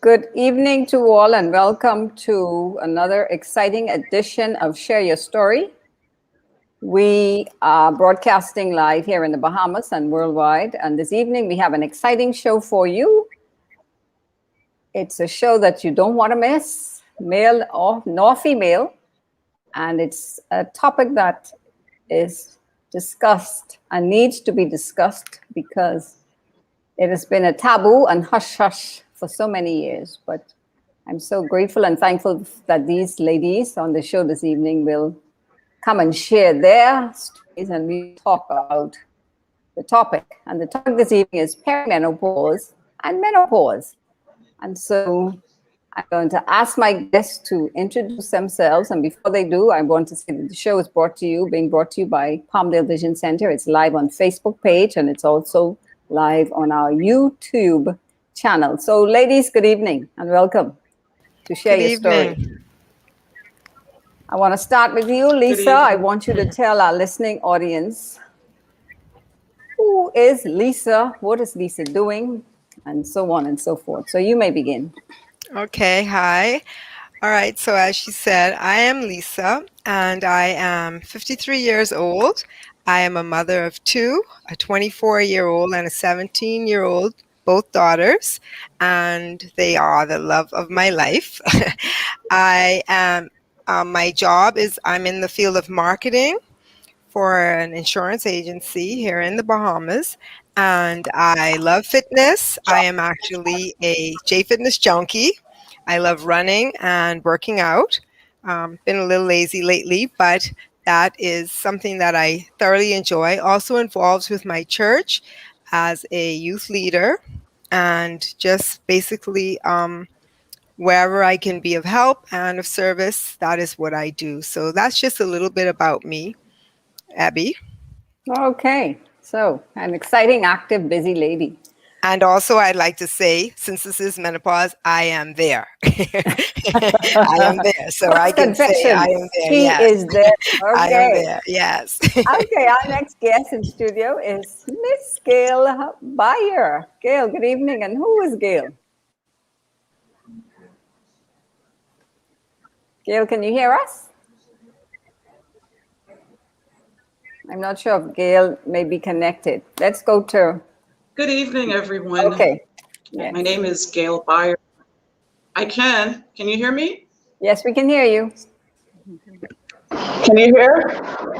Good evening to all, and welcome to another exciting edition of Share Your Story. We are broadcasting live here in the Bahamas and worldwide, and this evening we have an exciting show for you. It's a show that you don't want to miss, male or nor female, and it's a topic that is discussed and needs to be discussed because it has been a taboo and hush hush for so many years. But I'm so grateful and thankful that these ladies on the show this evening will come and share their stories and we talk about the topic. And the topic this evening is perimenopause and menopause. And so I'm going to ask my guests to introduce themselves. And before they do, I want to say that the show is being brought to you by Palmdale Vision Center. It's live on Facebook page and it's also live on our YouTube channel. So ladies, good evening and welcome to Share Your Story. I want to start with you, Lisa. I want you to tell our listening audience, who is Lisa? What is Lisa doing? And so on and so forth. So you may begin. Okay, hi. All right, so as she said, I am Lisa, and I am 53 years old. I am a mother of two, a 24-year-old and a 17-year-old, both daughters, and they are the love of my life. I am, my job is I'm in the field of marketing for an insurance agency here in the Bahamas, and I love fitness. I am actually a J Fitness junkie. I love running and working out. Been a little lazy lately, but that is something that I thoroughly enjoy. Also involved with my church as a youth leader, and just basically wherever I can be of help and of service, that is what I do. So that's just a little bit about me, Abby. Okay, so an exciting, active, busy lady. And also, I'd like to say, since this is menopause, I am there. I am there, so I can say I am there. She is there. Okay. I am there. Yes. Okay. Our next guest in studio is Miss Gail Bayer. Gail, good evening. And who is Gail? Gail, can you hear us? I'm not sure if Gail may be connected. Let's go to. Good evening, everyone. Okay. Yes. My name is Gail Bayer. Can you hear me? Yes, we can hear you. Can you hear?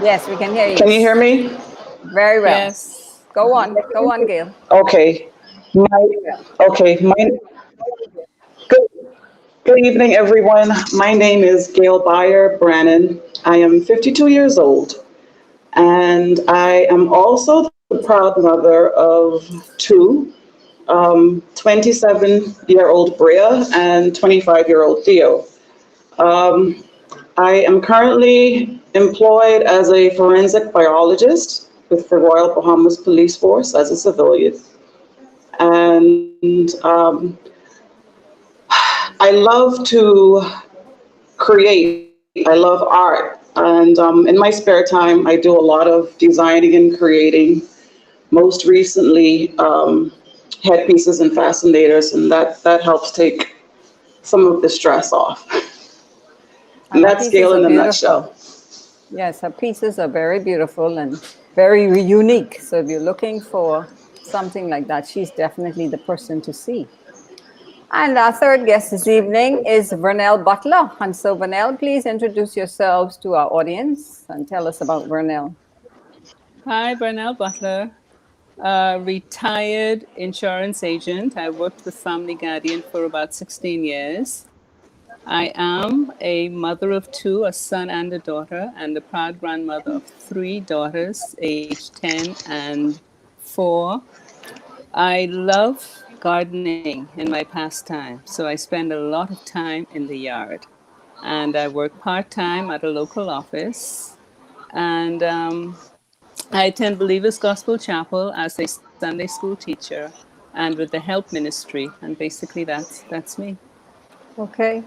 Yes, we can hear you. Can you hear me? Very well. Yes. Go on, Gail. Okay. Good evening, everyone. My name is Gail Bayer Brannon. I am 52 years old, and I am also the proud mother of two, 27-year-old Brea and 25-year-old Theo. I am currently employed as a forensic biologist with the Royal Bahamas Police Force as a civilian. And I love to create. I love art. And in my spare time, I do a lot of designing and creating. Most recently, headpieces and fascinators, and that helps take some of the stress off. And that's Gail in a nutshell. Yes, her pieces are very beautiful and very unique. So if you're looking for something like that, she's definitely the person to see. And our third guest this evening is Vernell Butler. And so Vernell, please introduce yourselves to our audience and tell us about Vernell. Hi, Vernell Butler. Retired insurance agent. I worked with Family Guardian for about 16 years. I am a mother of two, a son and a daughter, and the proud grandmother of three daughters, aged 10 and 4. I love gardening in my pastime, so I spend a lot of time in the yard. And I work part-time at a local office. And I attend Believers Gospel Chapel as a Sunday school teacher and with the help ministry. And basically that's me. Okay.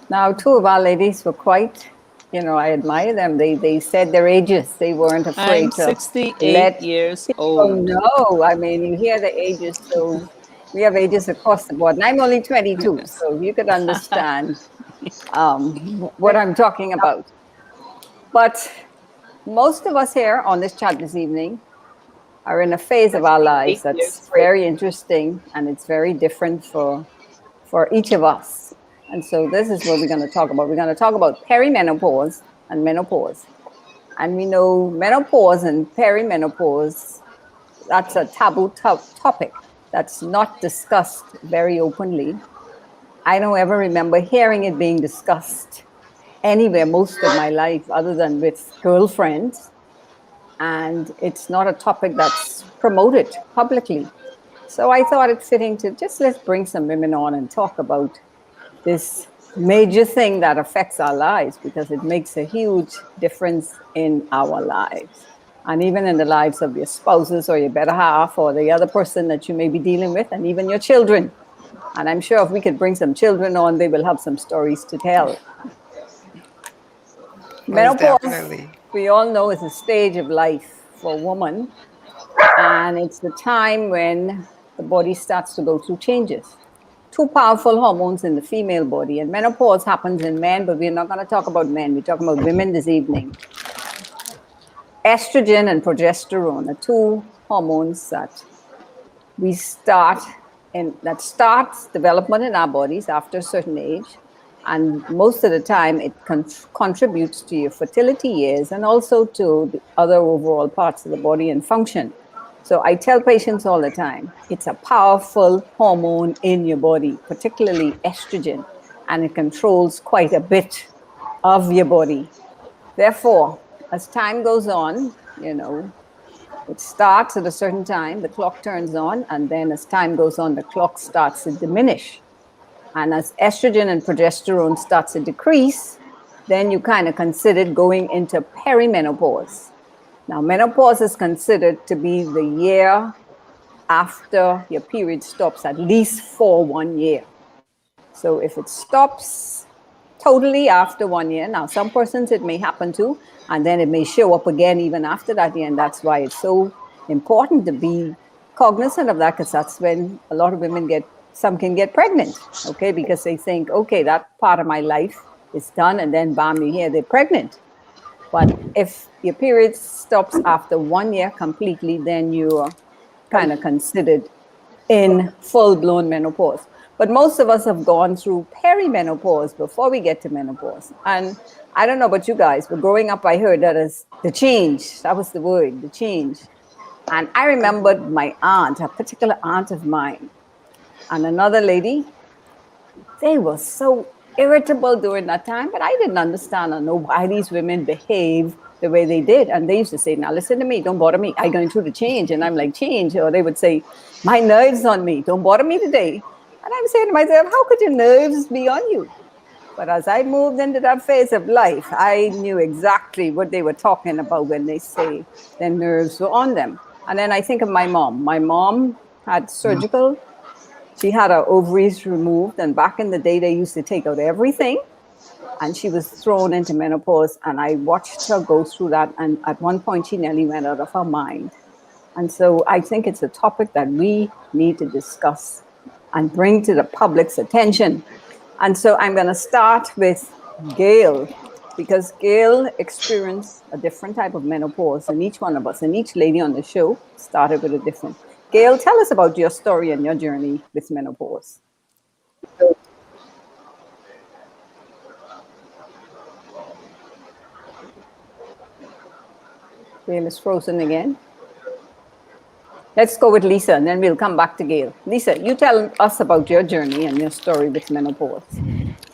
Now, two of our ladies were quite, I admire them. They said their ages. They weren't afraid I'm to 68 years old. Oh, no. I mean, you hear the ages, so We have ages across the board. And I'm only 22, so you could understand what I'm talking about. But most of us here on this chat this evening are in a phase of our lives that's very interesting and it's very different for each of us. And so this is what we're going to talk about. We're going to talk about perimenopause and menopause. And we know menopause and perimenopause, that's a taboo topic that's not discussed very openly. I don't ever remember hearing it being discussed anywhere most of my life other than with girlfriends. And it's not a topic that's promoted publicly. So I thought it fitting to just let's bring some women on and talk about this major thing that affects our lives because it makes a huge difference in our lives and even in the lives of your spouses or your better half or the other person that you may be dealing with and even your children. And I'm sure if we could bring some children on, they will have some stories to tell. Most Menopause, definitely. we all know, is a stage of life for a woman, and it's the time when the body starts to go through changes. Two powerful hormones in the female body, and menopause happens in men, but we're not going to talk about men. We're talking about women this evening. Estrogen and progesterone are two hormones that we start and that starts development in our bodies after a certain age, and most of the time it contributes to your fertility years and also to the other overall parts of the body and function. So I tell patients all the time it's a powerful hormone in your body, particularly estrogen, and it controls quite a bit of your body. Therefore, as time goes on, it starts at a certain time, the clock turns on, and then as time goes on, the clock starts to diminish. And as estrogen and progesterone starts to decrease, then you kind of consider going into perimenopause. Now, menopause is considered to be the year after your period stops, at least for 1 year. So if it stops totally after 1 year, now some persons it may happen to, and then it may show up again even after that year. And that's why it's so important to be cognizant of that, because that's when a lot of women some can get pregnant, okay, because they think, okay, that part of my life is done, and then bam, you hear they're pregnant. But if your period stops after 1 year completely, then you're kind of considered in full blown menopause. But most of us have gone through perimenopause before we get to menopause. And I don't know about you guys, but growing up, I heard that as the change. That was the word, the change. And I remembered my aunt, a particular aunt of mine, and another lady. They were so irritable during that time, but I didn't understand or know why these women behave the way they did. And they used to say, now listen to me, don't bother me. I'm going through the change. And I'm like, change? Or they would say, my nerves on me, don't bother me today. And I'm saying to myself, how could your nerves be on you? But as I moved into that phase of life, I knew exactly what they were talking about when they say their nerves were on them. And then I think of my mom. My mom had surgical, she had her ovaries removed, and back in the day, they used to take out everything, and she was thrown into menopause. And I watched her go through that, and at one point, she nearly went out of her mind. And so I think it's a topic that we need to discuss and bring to the public's attention. And so I'm going to start with Gail, because Gail experienced a different type of menopause than each one of us, and each lady on the show started with a different. Gail, tell us about your story and your journey with menopause. Gail is frozen again. Let's go with Lisa, and then we'll come back to Gail. Lisa, you tell us about your journey and your story with menopause.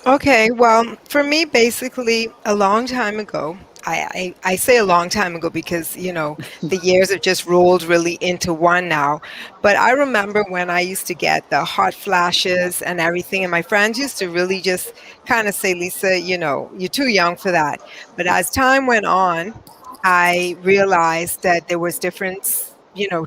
Okay, well, for me, basically, a long time ago, I say a long time ago because, the years have just rolled really into one now. But I remember when I used to get the hot flashes and everything, and my friends used to really just kind of say, Lisa, you're too young for that. But as time went on, I realized that there was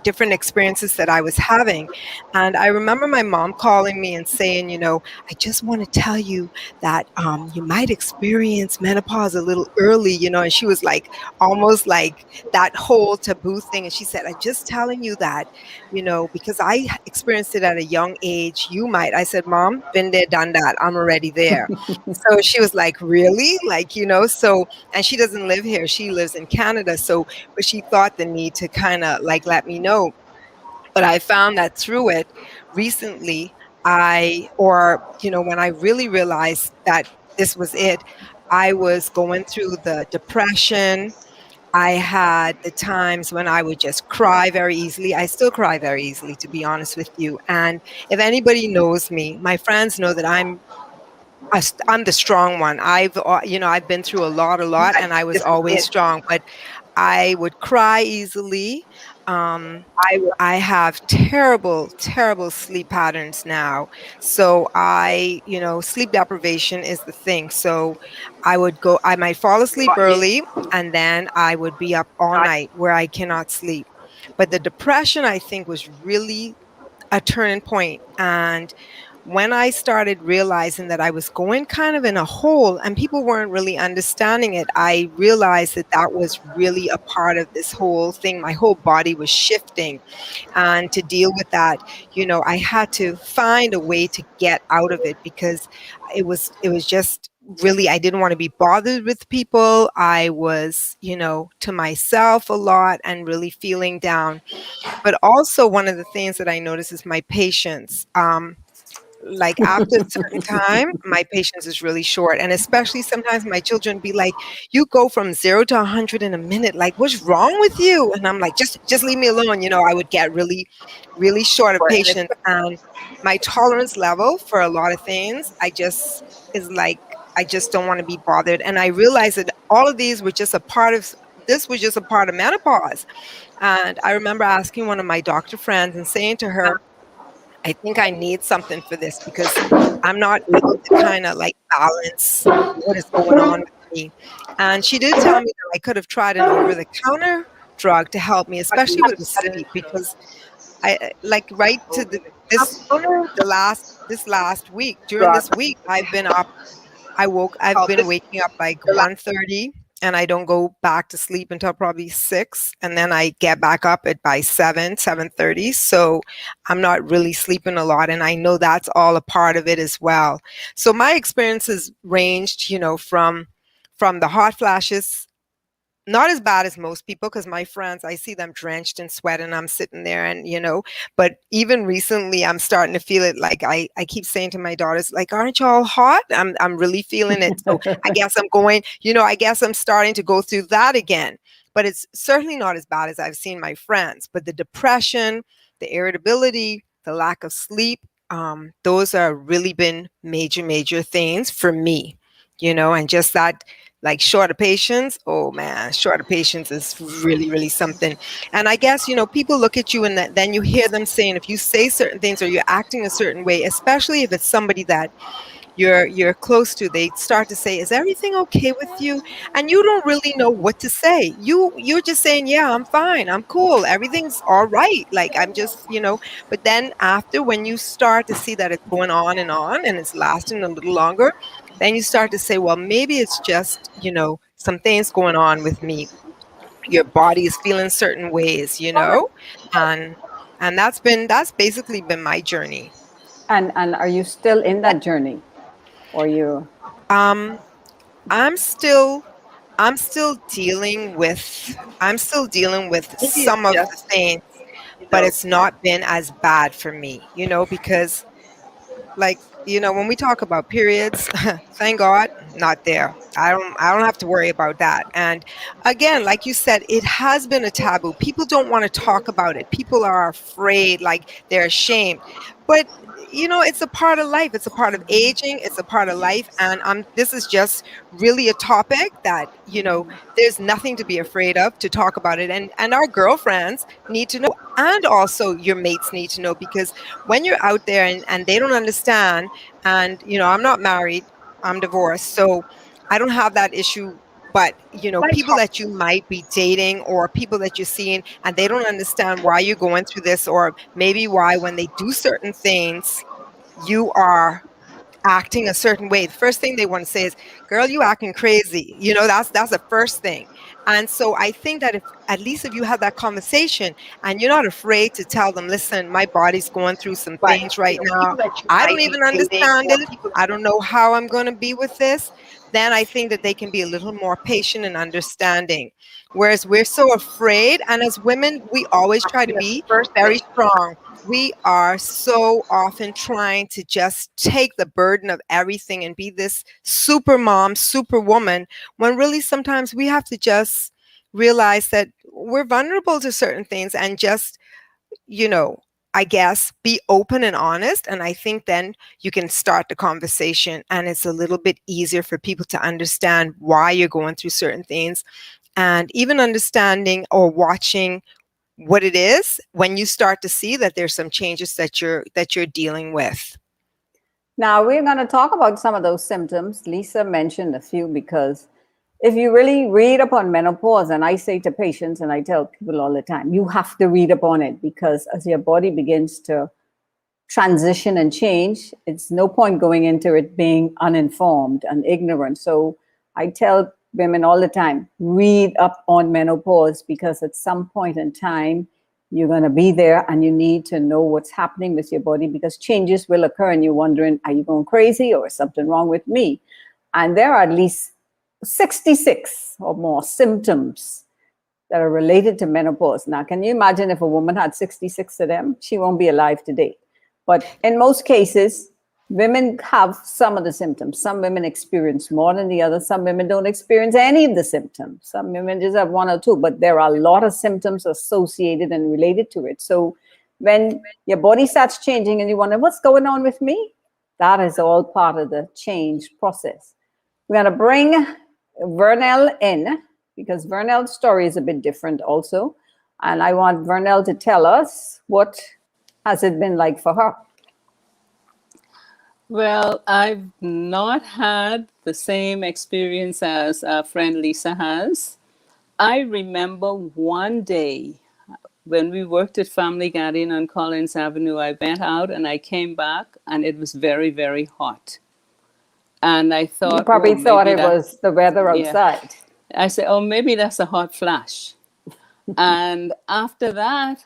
different experiences that I was having. And I remember my mom calling me and saying, I just want to tell you that you might experience menopause a little early, and she was like almost like that whole taboo thing. And she said, I'm just telling you that, because I experienced it at a young age, you might. I said, Mom, been there, done that. I'm already there. So she was like, really? Like, so, and she doesn't live here. She lives in Canada. So, but she thought the need to kind of like let me know. But I found that through it recently, when I really realized that this was it, I was going through the depression. I had the times when I would just cry very easily. I still cry very easily, to be honest with you. And if anybody knows me, my friends know that I'm the strong one. I've been through a lot, and I was always strong, but I would cry easily. Um, I have terrible, terrible sleep patterns now. So sleep deprivation is the thing. So I might fall asleep early, and then I would be up all night where I cannot sleep. But the depression, I think, was really a turning point. And when I started realizing that I was going kind of in a hole and people weren't really understanding it, I realized that that was really a part of this whole thing. My whole body was shifting. And to deal with that, I had to find a way to get out of it, because it was just really, I didn't want to be bothered with people. I was, to myself a lot and really feeling down. But also, one of the things that I notice is my patience. Like after a certain time, my patience is really short. And especially sometimes my children be like, you go from 0 to 100 in a minute. Like, what's wrong with you? And I'm like, just leave me alone. I would get really, really short of patience. And my tolerance level for a lot of things, I just don't want to be bothered. And I realized that all of these were just a part of this was just a part of menopause. And I remember asking one of my doctor friends and saying to her, I think I need something for this, because I'm not able to kind of like balance what is going on with me. And she did tell me that I could have tried an over the counter drug to help me, especially with the sleep, because like right to the last this last week, during this week, I've been waking up like 1:30, and I don't go back to sleep until probably 6, and then I get back up at by 7:30. So I'm not really sleeping a lot, and I know that's all a part of it as well. So my experiences ranged, from the hot flashes, not as bad as most people, because my friends, I see them drenched in sweat and I'm sitting there, and but even recently I'm starting to feel it. Like I keep saying to my daughters, like, aren't y'all hot? I'm really feeling it. So I guess I guess I'm starting to go through that again. But it's certainly not as bad as I've seen my friends. But the depression, the irritability, the lack of sleep, those are really been major, major things for me, and just that, like, short of patience. Oh man, short of patience is really, really something. And I guess, people look at you, and then you hear them saying, if you say certain things or you're acting a certain way, especially if it's somebody that you're close to, they start to say, is everything okay with you? And you don't really know what to say. You're just saying, yeah, I'm fine, I'm cool, everything's all right, like, I'm just, but then after, when you start to see that it's going on and it's lasting a little longer, then you start to say, well, maybe it's just, some things going on with me. Your body is feeling certain ways, and that's basically been my journey. And are you still in that journey, or you? um I'm still I'm still dealing with some of the things, but it's not been as bad for me, because, like, when we talk about periods, thank God, not there. I don't have to worry about that. And again, like you said, it has been a taboo. People don't want to talk about it. People are afraid, like they're ashamed. But it's a part of life. It's a part of aging. It's a part of life. And this is just really a topic that, there's nothing to be afraid of, to talk about it. And our girlfriends need to know, and also your mates need to know, because when you're out there, and they don't understand, and I'm not married, I'm divorced, so I don't have that issue But, people that you might be dating or people that you're seeing and they don't understand why you're going through this, or maybe why when they do certain things, you are acting a certain way. The first thing they want to say is, girl, you acting crazy. That's the first thing. And so I think that if at least if you have that conversation and you're not afraid to tell them, listen, my body's going through some things right now. I don't even understand it. I don't know how I'm going to be with this. Then I think that they can be a little more patient and understanding. Whereas we're so afraid. And as women, we always try to be very strong. We are so often trying to just take the burden of everything and be this super mom, super woman, when really sometimes we have to just realize that we're vulnerable to certain things and just, I guess, be open and honest. And I think then you can start the conversation and it's a little bit easier for people to understand why you're going through certain things, and even understanding or watching what it is when you start to see that there's some changes that you're dealing with. Now, we're going to talk about some of those symptoms. Lisa mentioned a few because if you really read upon menopause, and I say to patients and I tell people all the time, you have to read upon it, because as your body begins to transition and change, it's no point going into it being uninformed and ignorant. So I tell women all the time, read up on menopause, because at some point in time, you're going to be there and you need to know what's happening with your body, because changes will occur and you're wondering, are you going crazy or is something wrong with me? And there are at least 66 or more symptoms that are related to menopause. Now, can you imagine if a woman had 66 of them? She won't be alive today. But in most cases, women have some of the symptoms. Some women experience more than the others. Some women don't experience any of the symptoms. Some women just have one or two, but there are a lot of symptoms associated and related to it. So when your body starts changing and you wonder, what's going on with me? That is all part of the change process. We're going to bring Vernell in, because Vernell's story is a bit different also. And I want Vernell to tell us, what has it been like for her? Well, I've not had the same experience as our friend Lisa has. I remember one day when we worked at Family Guardian on Collins Avenue, I went out and I came back and it was very, very hot. And I thought, You probably thought maybe it was the weather yeah. outside. I said, oh, maybe that's a hot flash. And after that,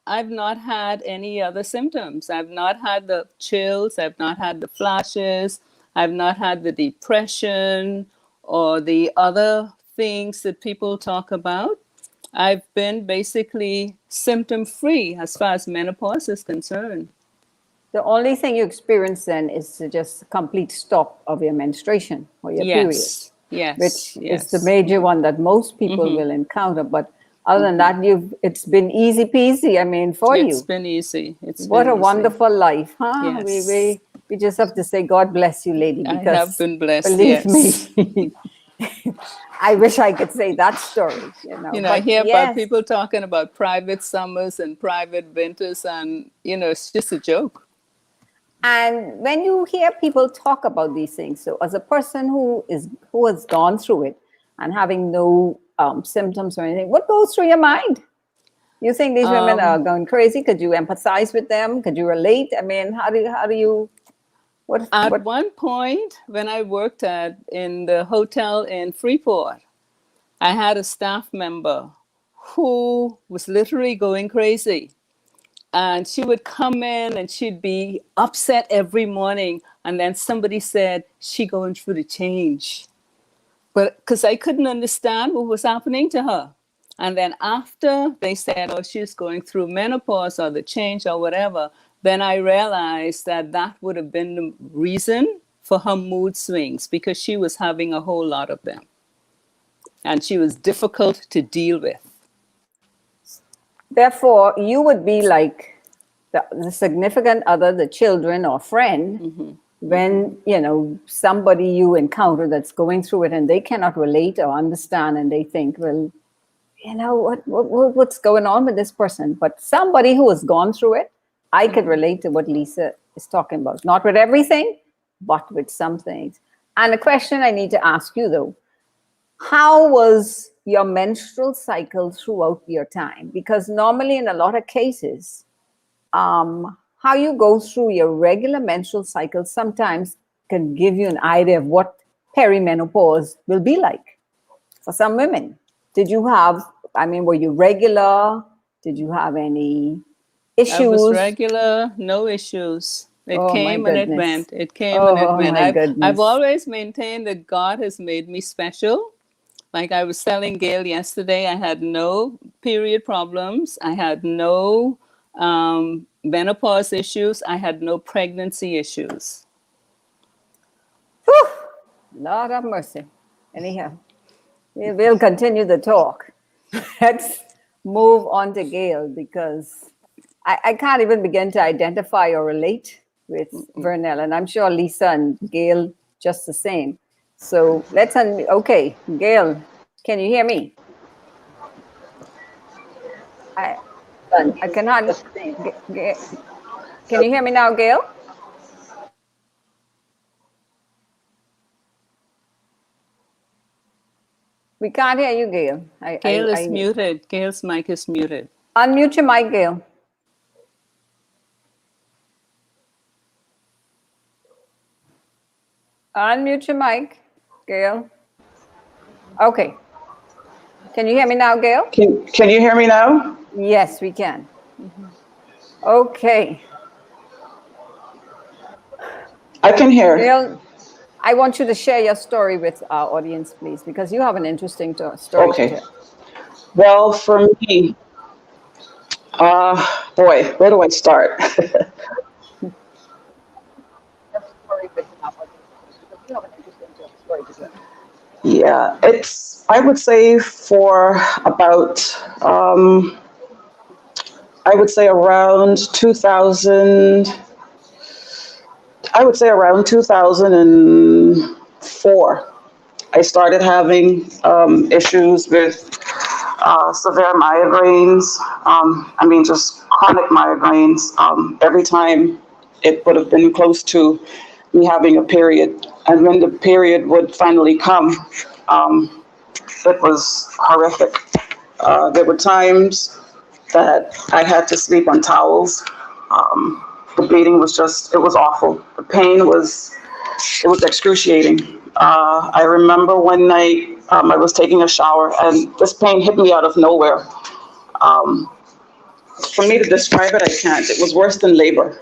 I've not had any other symptoms. I've not had the chills. I've not had the flashes. I've not had the depression or the other things that people talk about. I've been basically symptom free as far as menopause is concerned. The only thing you experience then is just a complete stop of your menstruation or your period, Yes. which Yes. is the major one that most people will encounter. But other than that, it's been easy peasy. I mean, for It's you. been easy. What a wonderful life, huh? Yes. We just have to say, God bless you, lady, I because have been blessed. believe Yes. me, I wish I could say that story, I But hear about yes, people talking about private summers and private winters, and it's just a joke. and when you hear people talk about these things, so as a person who has gone through it and having no symptoms or anything, what goes through your mind? You think these women are going crazy? Could you empathize with them? Could you relate? I mean, how do you what At what one point, when I worked in the hotel in Freeport, I had a staff member who was literally going crazy. And she would come in and she'd be upset every morning. And then somebody said, she going through the change. But because I couldn't understand what was happening to her. And then after they said, oh, she's going through menopause or the change or whatever, then I realized that that would have been the reason for her mood swings, because she was having a whole lot of them. And she was difficult to deal with. Therefore, you would be like the significant other, the children or friend, when somebody you encounter that's going through it and they cannot relate or understand, and they think, well, what's going on with this person? But somebody who has gone through it, I could relate to what Lisa is talking about. Not with everything, but with some things. And a question I need to ask you though, How was your menstrual cycle throughout your time? Because normally, in a lot of cases, how you go through your regular menstrual cycle sometimes can give you an idea of what perimenopause will be like for some women. Did you have, I mean, were you regular? Did you have any I was issues? regular, no issues. It Oh my came and it goodness. went. It came and it Oh went. my I've goodness. always maintained that God has made me special. Like I was telling Gail yesterday, I had no period problems. I had no menopause issues. I had no pregnancy issues. Whew, Lord have mercy. Anyhow, we'll continue the talk. Let's move on to Gail because I can't even begin to identify or relate with Vernell, and I'm sure Lisa and Gail just the same. So okay, Gail, can you hear me? I I cannot. Ga- Ga- Can you hear me now, Gail? We can't hear you, Gail. Gail is I muted. Gail's mic is muted. unmute your mic, Gail. Unmute your mic, Gail. Okay. Can you hear me now, Gail? Can you hear me now? Yes, we can. Okay. I can hear. Gail, I want you to share your story with our audience, please, because you have an interesting story to Okay. tell. Well, for me, boy, where do I start? Yeah, it's, I would say for about, I would say around 2000, I would say around 2004, I started having issues with severe migraines. I mean, just chronic migraines. Every time it would have been close to me having a period. And when the period would finally come, it was horrific. There were times that I had to sleep on towels. The bleeding was just, it was awful. The pain was, it was excruciating. I remember one night I was taking a shower and this pain hit me out of nowhere. Um, for me to describe it, I can't. It was worse than labor.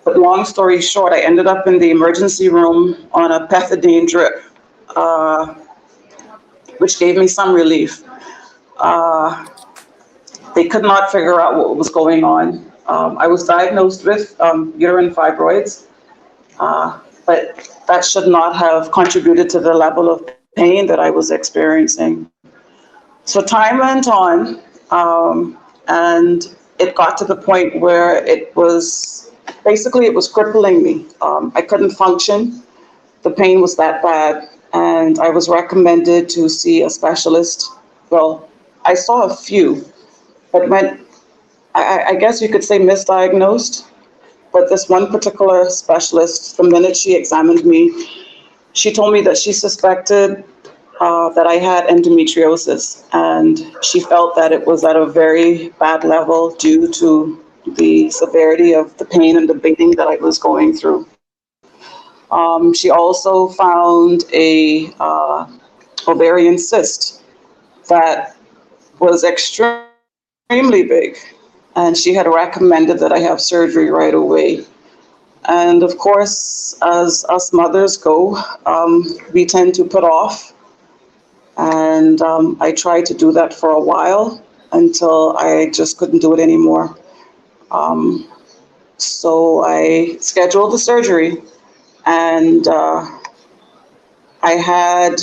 But long story short, I ended up in the emergency room on a pethidine drip, uh, which gave me some relief. Uh, they could not figure out what was going on. I was diagnosed with uterine fibroids, but that should not have contributed to the level of pain that I was experiencing. So time went on, and it got to the point where it was crippling me. I couldn't function. The pain was that bad, and I was recommended to see a specialist. Well, I saw a few, but I guess you could say misdiagnosed. But this one particular specialist, the minute she examined me, she told me that she suspected that I had endometriosis, and she felt that it was at a very bad level due to the severity of the pain and the bleeding that I was going through. She also found a ovarian cyst that was extremely big, and she had recommended that I have surgery right away. And of course, as us mothers go, we tend to put off. And I tried to do that for a while until I just couldn't do it anymore. Um, so I scheduled the surgery, and I had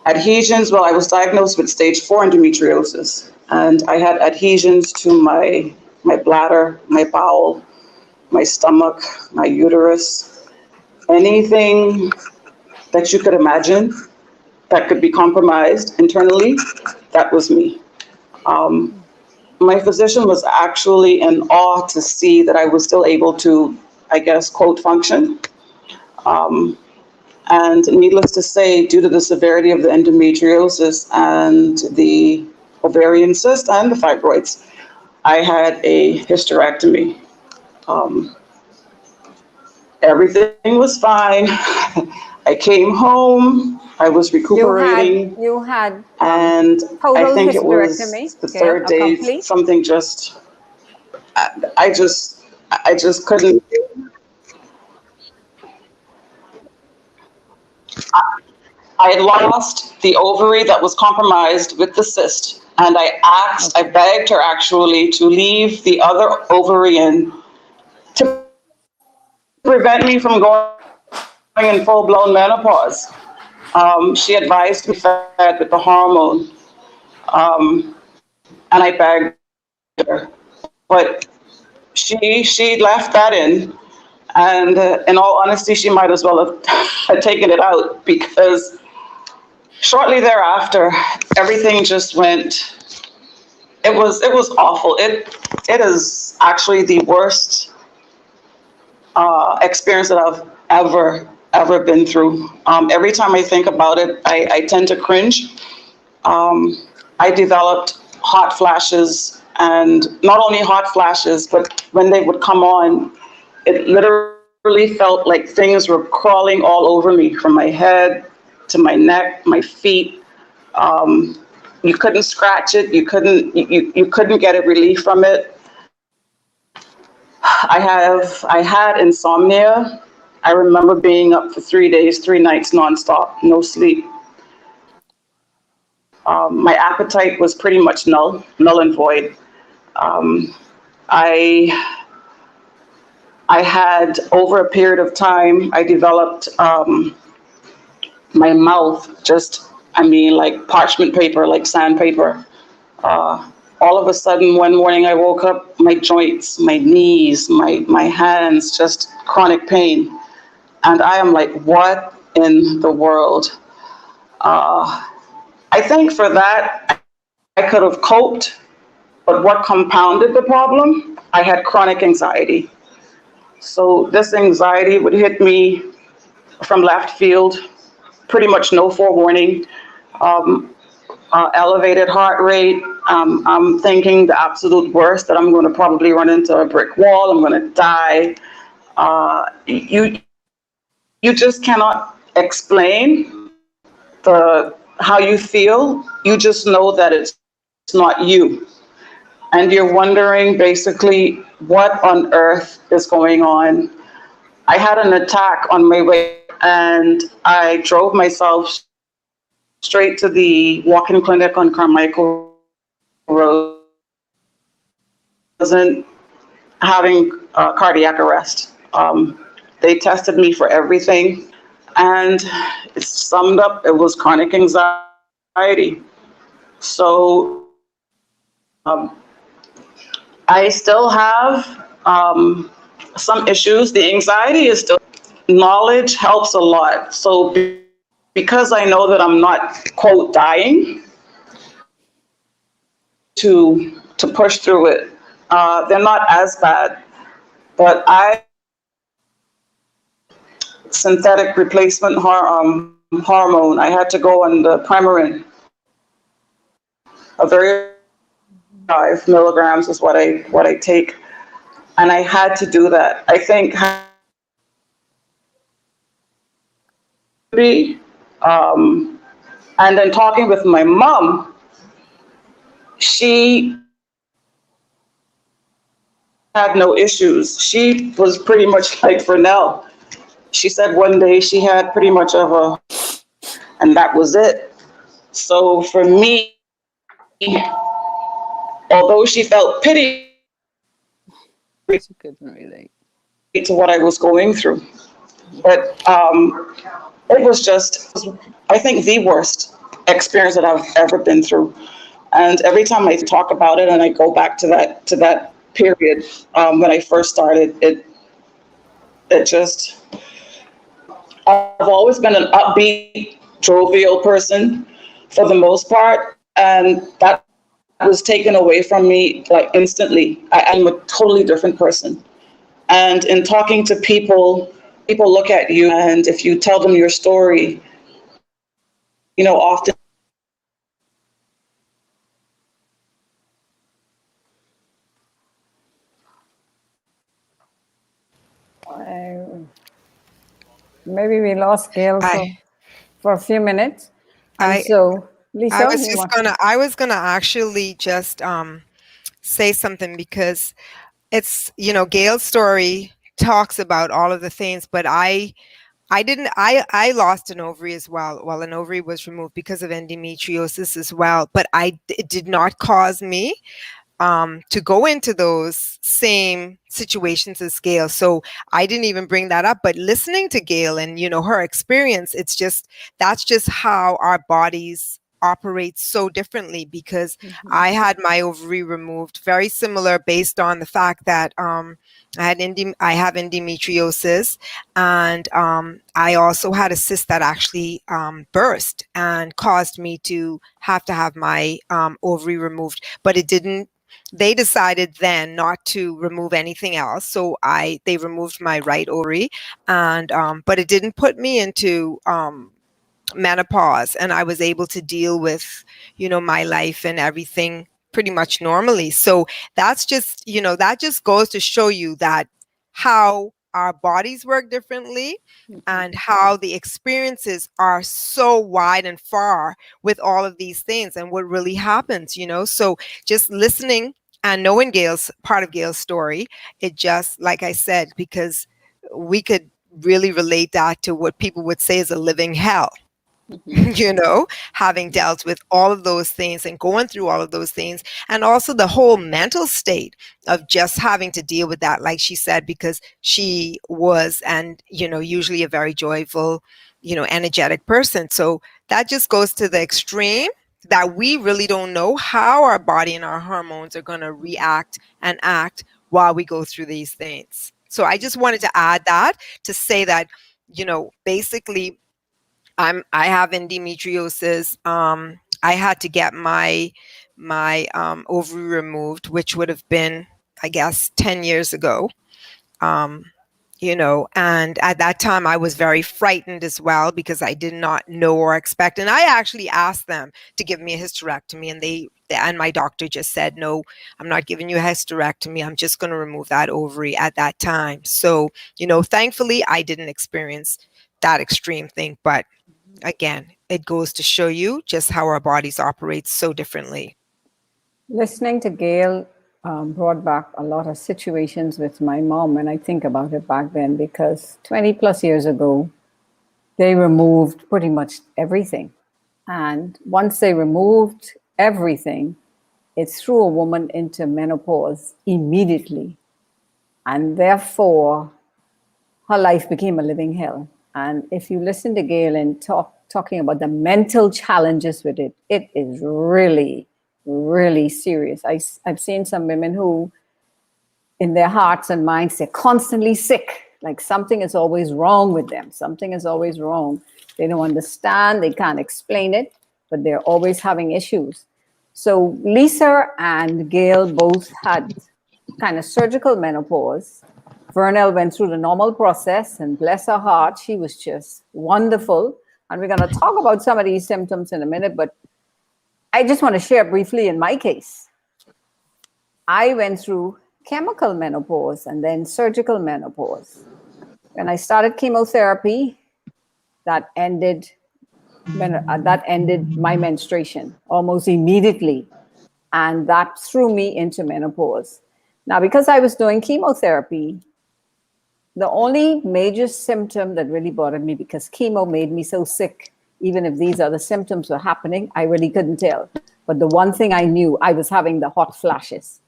adhesions. Well, I was diagnosed with stage 4 endometriosis, and I had adhesions to my bladder, my bowel, my stomach, my uterus, anything that you could imagine that could be compromised internally, that was me. Um, my physician was actually in awe to see that I was still able to, I guess, quote, function. Um, And needless to say, due to the severity of the endometriosis and the ovarian cyst and the fibroids, I had a hysterectomy. Um, Everything was fine. I came home, I was recuperating, You had and I total think it hysterectomy, was the okay, third a day, complete. something just, I just, I just couldn't. I had lost the ovary that was compromised with the cyst, and I Okay. begged her actually to leave the other ovarian to prevent me from going in full blown menopause. She advised me fed with the hormone, and I begged her, but she left that in. And in all honesty, she might as well have had taken it out because shortly thereafter, everything just went. It was awful. It is actually the worst experience that I've ever been through. Every time I think about it, I tend to cringe. I developed hot flashes, and not only hot flashes, but when they would come on, it literally felt like things were crawling all over me, from my head to my neck, my feet. You couldn't scratch it. You couldn't get a relief from it. I had insomnia. I remember being up for 3 days, 3 nights nonstop, no sleep. My appetite was pretty much null and void. I I had, over a period of time, I developed my mouth just, I mean, like parchment paper, like sandpaper. All of a sudden, one morning I woke up, my joints, my knees, my hands, just chronic pain. And I am like, what in the world? I think for that, I could have coped, but what compounded the problem? I had chronic anxiety. So this anxiety would hit me from left field, pretty much no forewarning. Elevated heart rate. I'm thinking the absolute worst, that I'm going to probably run into a brick wall. I'm going to die. You just cannot explain the how you feel. You just know that it's not you, and you're wondering basically what on earth is going on. I had an attack on my way, and I drove myself straight to the walk-in clinic on Carmichael Road. Wasn't having cardiac arrest. They tested me for everything, and it summed up, it was chronic anxiety. So I still have some issues. The anxiety is still, knowledge helps a lot. So because I know that I'm not, quote, dying, to push through it. They're not as bad, but I synthetic replacement hormone. I had to go on the Premarin, a very 5 milligrams is what I take, and I had to do that. I think um, and then talking with my mom, she had no issues. She was pretty much like Fresnel. She said one day she had pretty much of a, and that was it. So for me, although she felt pity She couldn't relate. to what I was going through, but it was just, I think, the worst experience that I've ever been through. And every time I talk about it and I go back to that period, when I first started, it just, I've always been an upbeat, jovial person for the most part, and that was taken away from me like instantly. I'm a totally different person. And in talking to people, people look at you, and if you tell them your story, often Maybe we lost Gail I for a few minutes. And I so, I Lisa, was you just want? gonna actually just say something because it's, Gail's story talks about all of the things, but I didn't I lost an ovary as well. Well, an ovary was removed because of endometriosis as well, but it did not cause me to go into those same situations as Gail. So I didn't even bring that up. But listening to Gail and, her experience, that's just how our bodies operate so differently, because Mhm. I had my ovary removed very similar based on the fact that I have endometriosis, and I also had a cyst that actually burst and caused me to have my ovary removed, but it didn't. They decided then not to remove anything else, so they removed my right ovary, and but it didn't put me into menopause, and I was able to deal with, my life and everything pretty much normally. So that just goes to show you that how our bodies work differently, Mhm. and how the experiences are so wide and far with all of these things and what really happens. So just listening and knowing Gail's part of Gail's story, it just, like I said, because we could really relate that to what people would say is a living hell. Mhm. Having dealt with all of those things and going through all of those things, and also the whole mental state of just having to deal with that, like she said, because she was, and usually a very joyful, energetic person. So that just goes to the extreme that we really don't know how our body and our hormones are going to react and act while we go through these things. So I just wanted to add that, to say that, basically, I have endometriosis. I had to get my ovary removed, which would have been, I guess, 10 years ago. Um, and at that time I was very frightened as well, because I did not know or expect. And I actually asked them to give me a hysterectomy, and and my doctor just said, no, I'm not giving you a hysterectomy. I'm just going to remove that ovary at that time. So, thankfully I didn't experience that extreme thing. But again, it goes to show you just how our bodies operate so differently. Listening to Gail brought back a lot of situations with my mom, and I think about it back then because 20 plus years ago, they removed pretty much everything. And once they removed everything, it threw a woman into menopause immediately. And therefore, her life became a living hell. And if you listen to Gail and talking about the mental challenges with it, it is really, really serious. I've seen some women who, in their hearts and minds, they're constantly sick. Like something is always wrong with them. Something is always wrong. They don't understand. They can't explain it, but they're always having issues. So Lisa and Gail both had kind of surgical menopause. Vernell went through the normal process, and bless her heart, she was just wonderful. And we're going to talk about some of these symptoms in a minute, but I just want to share briefly in my case. I went through chemical menopause and then surgical menopause. When I started chemotherapy, that ended that ended my menstruation almost immediately, and that threw me into menopause. Now, because I was doing chemotherapy, the only major symptom that really bothered me, because chemo made me so sick, even if these other symptoms were happening, I really couldn't tell. But the one thing I knew, I was having the hot flashes.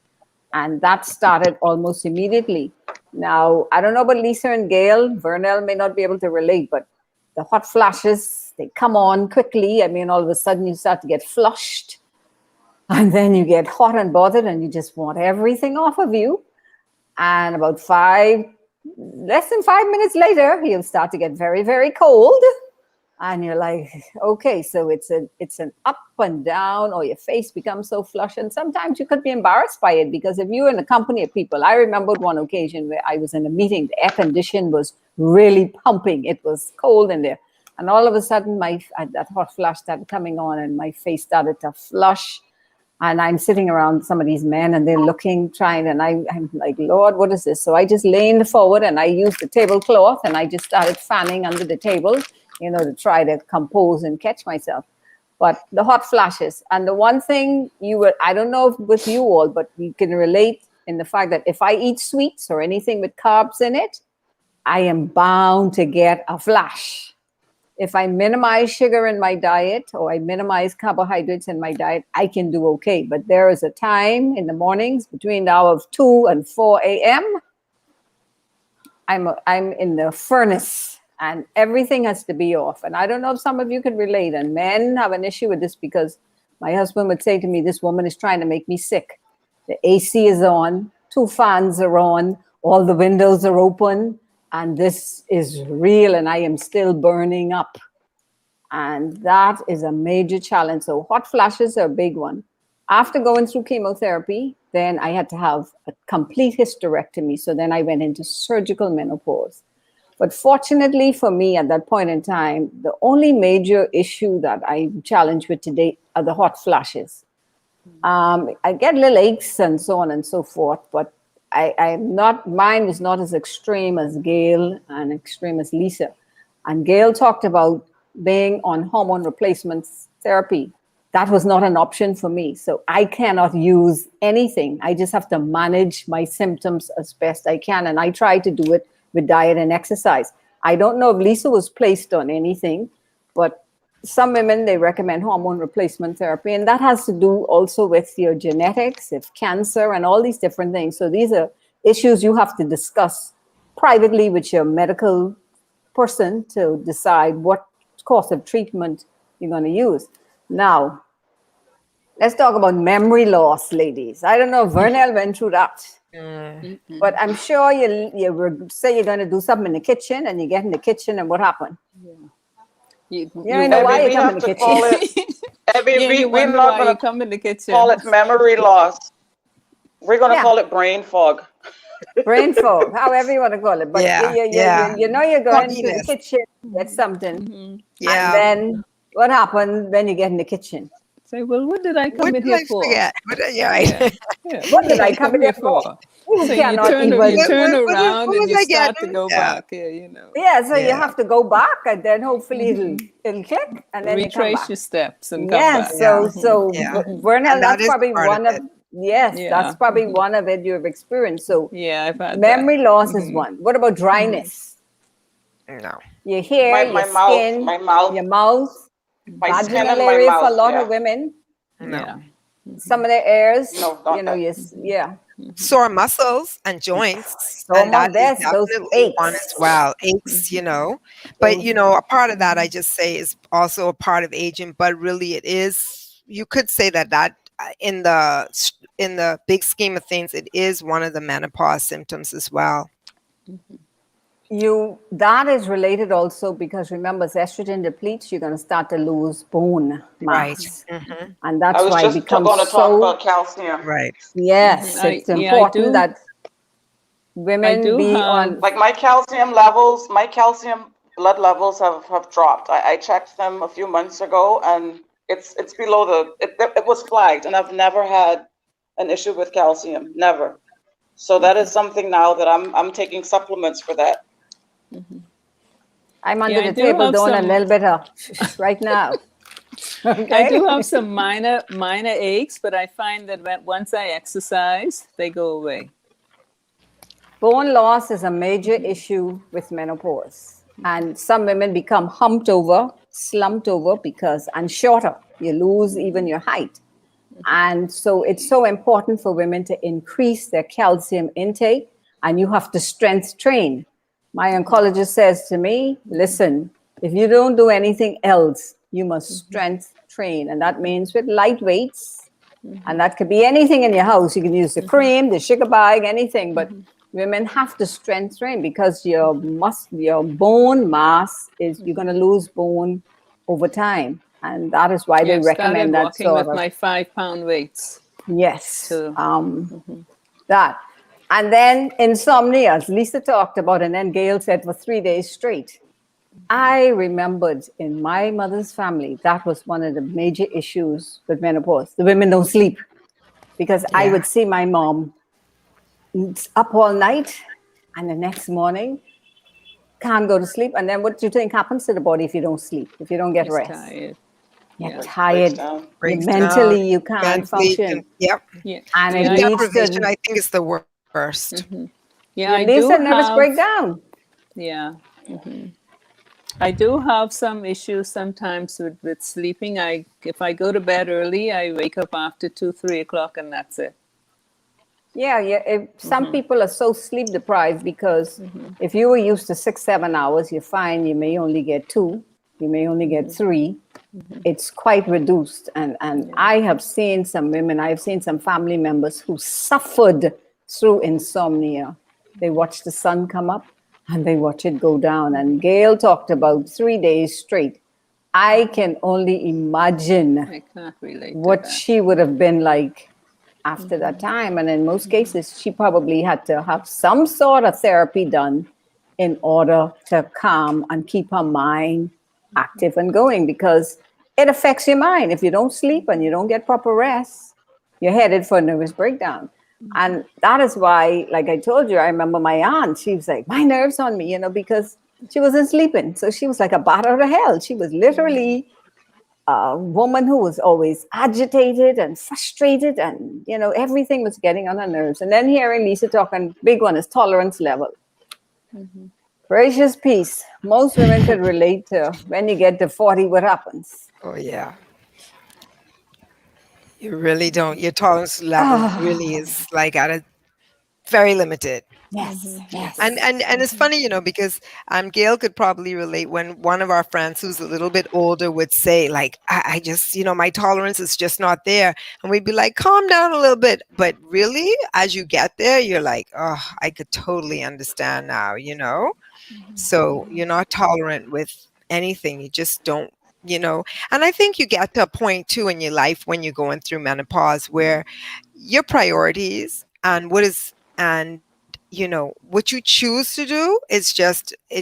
And that started almost immediately. Now, I don't know about Lisa and Gail. Vernell may not be able to relate, but the hot flashes, they come on quickly. I mean, all of a sudden you start to get flushed, and then you get hot and bothered, and you just want everything off of you. And about less than 5 minutes later, you'll start to get very, very cold. And you're like, okay, so it's an up and down, or your face becomes so flush, and sometimes you could be embarrassed by it, because if you're in the company of people, I remembered one occasion where I was in a meeting, the air condition was really pumping, it was cold in there, and all of a sudden that hot flush started coming on, and my face started to flush. And I'm sitting around some of these men, and they're looking, trying, and I'm like, Lord, what is this? So I just leaned forward, and I used the tablecloth, and I just started fanning under the table, to try to compose and catch myself. But the hot flashes, and the one thing I don't know if with you all, but you can relate in the fact that if I eat sweets or anything with carbs in it, I am bound to get a flash. If I minimize sugar in my diet, or I minimize carbohydrates in my diet, I can do okay. But there is a time in the mornings between the hour of 2 and 4 a.m. I'm in the furnace, and everything has to be off. And I don't know if some of you can relate, and men have an issue with this, because my husband would say to me, this woman is trying to make me sick. The AC is on, 2 fans are on, all the windows are open, and this is real, and I am still burning up. And that is a major challenge. So hot flashes are a big one. After going through chemotherapy, then I had to have a complete hysterectomy. So then I went into surgical menopause. But fortunately for me at that point in time, the only major issue that I'm challenged with today are the hot flashes. I get little aches and so on and so forth, but mine is not as extreme as Gail and extreme as Lisa. And Gail talked about being on hormone replacement therapy. That was not an option for me. So I cannot use anything. I just have to manage my symptoms as best I can. And I try to do it with diet and exercise. I don't know if Lisa was placed on anything, but some women, they recommend hormone replacement therapy. And that has to do also with your genetics, if cancer, and all these different things. So these are issues you have to discuss privately with your medical person to decide what course of treatment you're going to use. Now, let's talk about memory loss, ladies. I don't know if Vernell went through that. But I'm sure you say you're going to do something in the kitchen, and you get in the kitchen, and what happened? You know why you come in the kitchen. Call it, we're not going to come in the kitchen. call it memory loss. We're going to call it brain fog. Brain fog, however you want to call it. But you know you're going to the kitchen to get something. And then what happened when you get in the kitchen? Say, well, what did I come in here for? What did I come in here for? So you turn around and you start to go back. So you have to go back, and then hopefully it'll click, and then retrace you come back. Your steps and come back. Vernell, that's probably one of that's probably one of it you've experienced. So I've had memory loss is one. What about dryness? No. Your hair, your skin, your mouth, vaginal area for a lot of women. No. Some of their airs, sore muscles and joints. So and that is those aches. One as well. Aches, But a part of that I just say is also a part of aging, but really it is, you could say that in the big scheme of things, it is one of the menopause symptoms as well. That is related also because remember, as estrogen depletes, you're going to start to lose bone mass, and that's why it becomes going to talk about calcium. Right. Yes, it's important that women be on. Like my calcium blood levels have dropped. I checked them a few months ago, and it's below it was flagged, and I've never had an issue with calcium, never. So that is something now that I'm taking supplements for that. I'm under the table doing a little bit of right now. Okay. I do have some minor aches, but I find that once I exercise, they go away. Bone loss is a major issue with menopause. And some women become humped over, slumped over and shorter. You lose even your height. And so it's so important for women to increase their calcium intake, and you have to strength train. My oncologist says to me, listen, if you don't do anything else, you must strength train. And that means with light weights. And that could be anything in your house. You can use the cream, the sugar bag, anything. But women have to strength train because your bone mass is, you're going to lose bone over time, and that is why Yeah, they I started recommend that walking sort with of. my 5 pound weights Yes, too. that. And then insomnia, as Lisa talked about, and then Gail said for 3 days straight. I remembered in my mother's family, that was one of the major issues with menopause. The women don't sleep because I Yeah. would see my mom up all night and the next morning can't go to sleep. And then what do you think happens to the body if you don't sleep, if you don't get It's rest? tired. You're Yeah. Breaks tired. down. You Breaks down mentally, you can't mentally. function. Yep. Yeah. And it Yeah, Sleep I leads deprivation, to, I think, is the worst. yeah, it I leads do to nervous have breakdown. yeah. I do have some issues sometimes with sleeping. I if I go to bed early, I wake up after 2, 3 o'clock, and that's it. Yeah, yeah. Some people are so sleep deprived because if you were used to 6, 7 hours, you're fine. You may only get two, you may only get three. It's quite reduced. And Yeah. I have seen some women, I've seen some family members who suffered through insomnia. They watch the sun come up and they watch it go down. And Gail talked about 3 days straight. I can only imagine I can't relate to what that. she would have been like after that time. And in most cases, she probably had to have some sort of therapy done in order to calm and keep her mind active and going because it affects your mind. If you don't sleep and you don't get proper rest, you're headed for a nervous breakdown. And that is why, like I told you, I remember my aunt, she was like, my nerves on me, because she wasn't sleeping. So she was like a bat out of hell. She was literally a woman who was always agitated and frustrated, and everything was getting on her nerves. And then hearing Lisa talking, big one is tolerance level. Gracious peace. Most women could relate to when you get to 40, what happens? Oh yeah. You really don't. Your tolerance level really Ah, is like at a very limited. yes, And it's funny, because Gail could probably relate when one of our friends who's a little bit older would say, like, I just, my tolerance is just not there. And we'd be like, calm down a little bit. But really, as you get there, you're like, oh, I could totally understand now. So you're not tolerant with anything. You just don't. And I think you get to a point too in your life when you're going through menopause where your priorities and what you choose to do it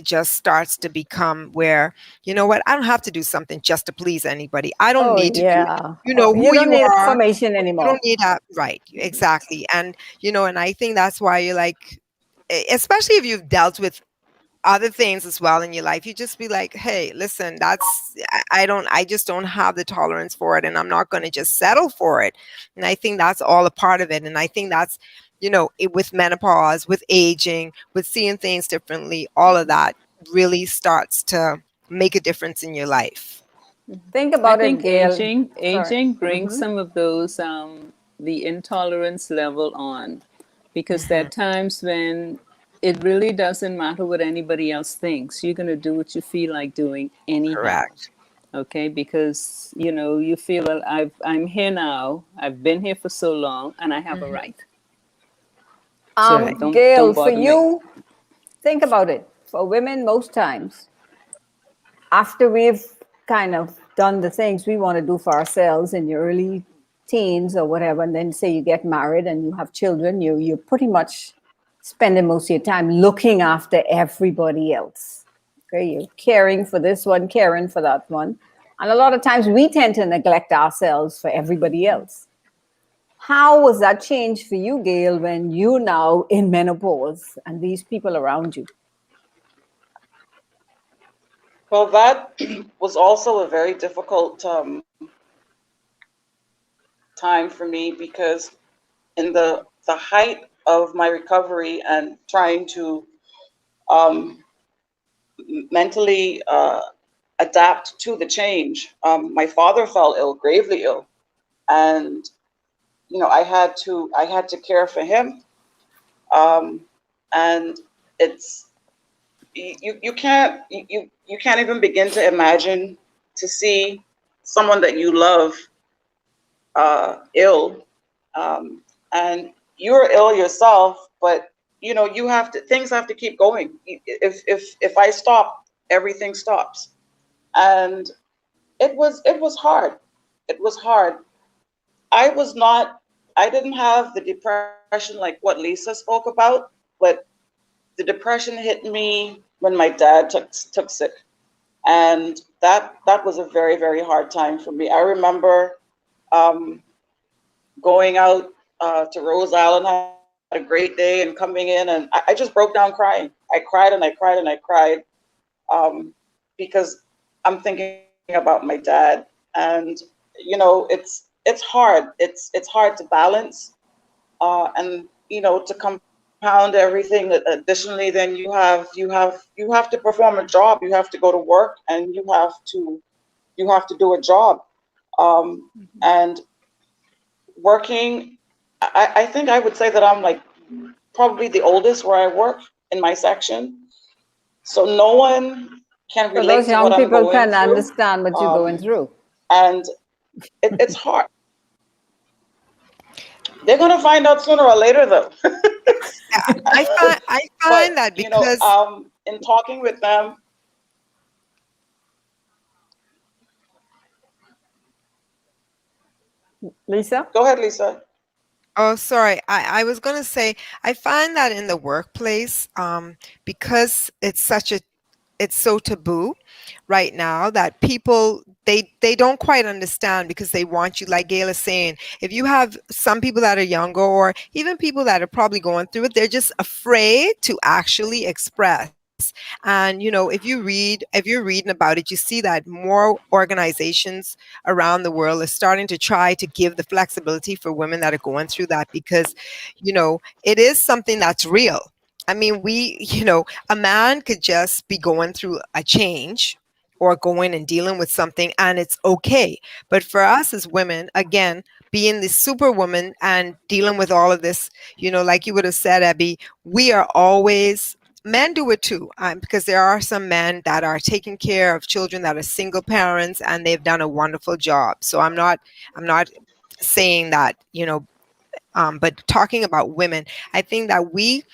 just starts to become where, you know what, I don't have to do something just to please anybody. I don't oh need to do it. yeah. You know You who don't you need are. affirmation You don't anymore. need that. Right. Exactly. And I think that's why you're like, especially if you've dealt with other things as well in your life, you just be like, hey, listen, I just don't have the tolerance for it, and I'm not going to just settle for it. And I think that's all a part of it. And I think that's, with menopause, with aging, with seeing things differently, all of that really starts to make a difference in your life. Think I about it, think Gail. Sorry. aging brings some of those the intolerance level on, because there are Hmm. times when it really doesn't matter what anybody else thinks. You're going to do what you feel like doing anyhow. Correct. Okay, because you feel, well, I'm here now. I've been here for so long, and I have a Hmm. right. So Right. don't Gail, for bother me. you, think about it. For women, most times, after we've kind of done the things we want to do for ourselves in your early teens or whatever, and then say you get married and you have children, you're pretty much spending most of your time looking after everybody else. Okay, you're caring for this one, caring for that one. And a lot of times we tend to neglect ourselves for everybody else. How was that change for you, Gail, when you now in menopause and these people around you? Well, that was also a very difficult time for me because in the height of my recovery and trying to um, mentally adapt to the change, my father fell ill, gravely ill, and I had to care for him, um, and it's you can't even begin to imagine to see someone that you love ill, and you're ill yourself, but you have to, things have to keep going. If I stop, everything stops. And it was hard. It was hard. I was not, I didn't have the depression like what Lisa spoke about, but the depression hit me when my dad took sick. And that was a very, very hard time for me. I remember um, going out to Rose Island, had a great day, and coming in, and I just broke down crying. I cried and I cried and I cried, um, because I'm thinking about my dad. And it's hard. It's hard to balance, and to compound everything. Additionally, then you have to perform a job. You have to go to work, and you have to do a job. And working, I think I would say that I'm like probably the oldest where I work in my section. So no one can So relate those to what young I'm people going can through. understand what you're going through. And it's hard. They're going to find out sooner or later, though. I But, find that because in talking with them, Lisa? go ahead, Lisa. oh, sorry. I was going to say, I find that in the workplace, because it's so taboo right now that people they don't quite understand because they want you, like Gail is saying, if you have some people that are younger or even people that are probably going through it, they're just afraid to actually express. And if you're reading about it, you see that more organizations around the world are starting to try to give the flexibility for women that are going through that, because it is something that's real. I mean, a man could just be going through a change or going and dealing with something, and it's okay. But for us as women, again, being the superwoman and dealing with all of this, like you would have said, Abby, we are always, men do it too, because there are some men that are taking care of children that are single parents, and they've done a wonderful job. So I'm not saying that, but talking about women, I think that we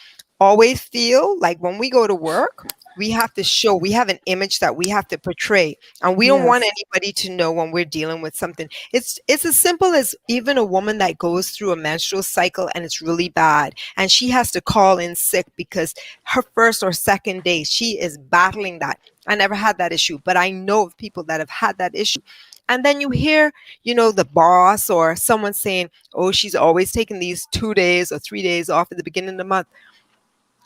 always feel like when we go to work, we have an image that we have to portray, and we don't want Yes. anybody to know when we're dealing with something. It's as simple as even a woman that goes through a menstrual cycle and it's really bad, and she has to call in sick because her first or second day she is battling that. I never had that issue, but I know of people that have had that issue. And then you hear, the boss or someone saying, oh, she's always taking these 2 days or 3 days off at the beginning of the month.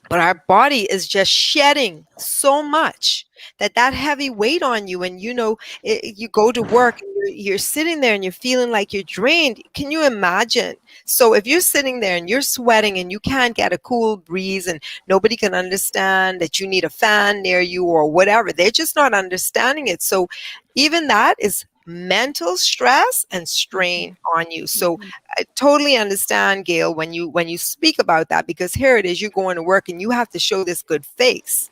But our body is just shedding so much that heavy weight on you, and you go to work and you're sitting there and you're feeling like you're drained. Can you imagine? So if you're sitting there and you're sweating and you can't get a cool breeze, and nobody can understand that you need a fan near you or whatever, they're just not understanding it. So even that is mental stress and strain on you. So I totally understand, Gail, when you speak about that, because here it is, you're going to work and you have to show this good face,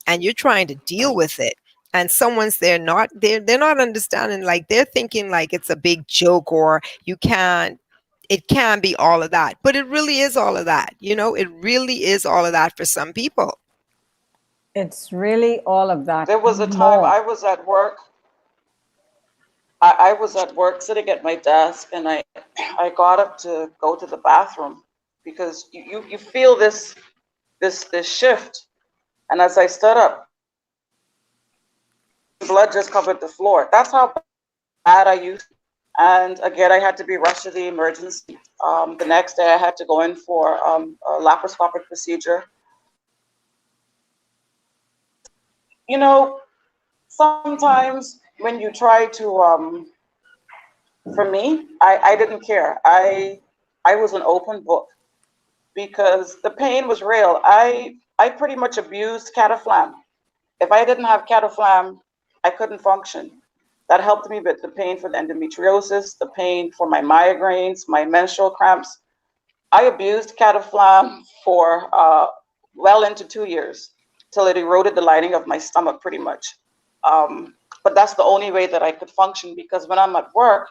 and you're trying to deal with it. And someone's there not they're not understanding, like they're thinking like it's a big joke, or it can be all of that. But it really is all of that. It really is all of that for some people. It's really all of that There was a and time more. I was at work. I was at work sitting at my desk, and I got up to go to the bathroom because you feel this shift. And as I stood up, blood just covered the floor. That's how bad I used to be. And again, I had to be rushed to the emergency. The next day, I had to go in for a laparoscopic procedure. You know, sometimes when you try to, for me, I didn't care. I was an open book because the pain was real. I pretty much abused cataflam. If I didn't have cataflam, I couldn't function. That helped me with the pain for the endometriosis, the pain for my migraines, my menstrual cramps. I abused cataflam for well into 2 years till it eroded the lining of my stomach pretty much. But that's the only way that I could function, because when I'm at work,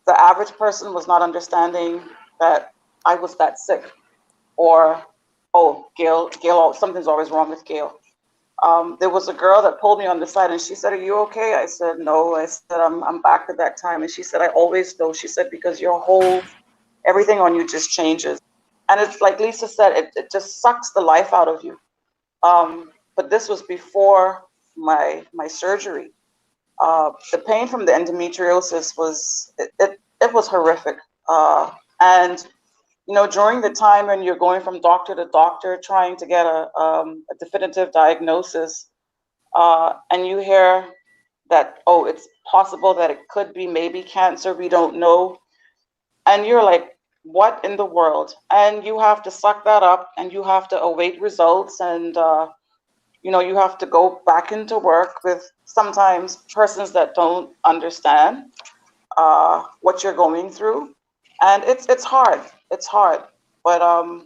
the average person was not understanding that I was that sick, or oh, Gail, something's always wrong with Gail. There was a girl that pulled me on the side and she said, "Are you okay?" I said, "No." I said, I'm back at that time. And she said, "I always know." She said, "Because your whole, everything on you just changes." And it's like Lisa said, it just sucks the life out of you. But this was before my surgery. The pain from the endometriosis it was horrific. And during the time when you're going from doctor to doctor trying to get a definitive diagnosis, and you hear that, oh, it's possible that it could be maybe cancer, we don't know. And you're like, what in the world? And you have to suck that up and you have to await results. And, you have to go back into work with sometimes persons that don't understand what you're going through. And it's hard. It's hard. But I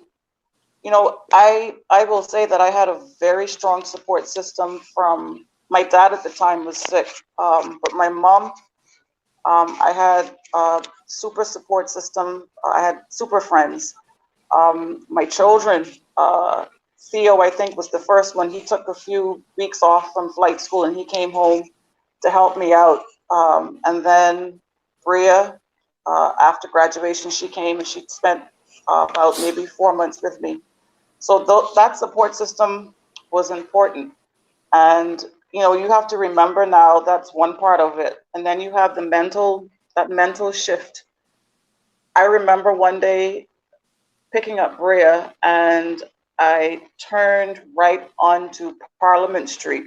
will say that I had a very strong support system from my dad at the time was sick, but my mom, I had a super support system. I had super friends. My children, Theo, I think, was the first one. He took a few weeks off from flight school and he came home to help me out. And then Bria, after graduation, she came and she spent about maybe 4 months with me. So that support system was important. And, you have to remember now that's one part of it. And then you have that mental shift. I remember one day picking up Bria and I turned right onto Parliament Street.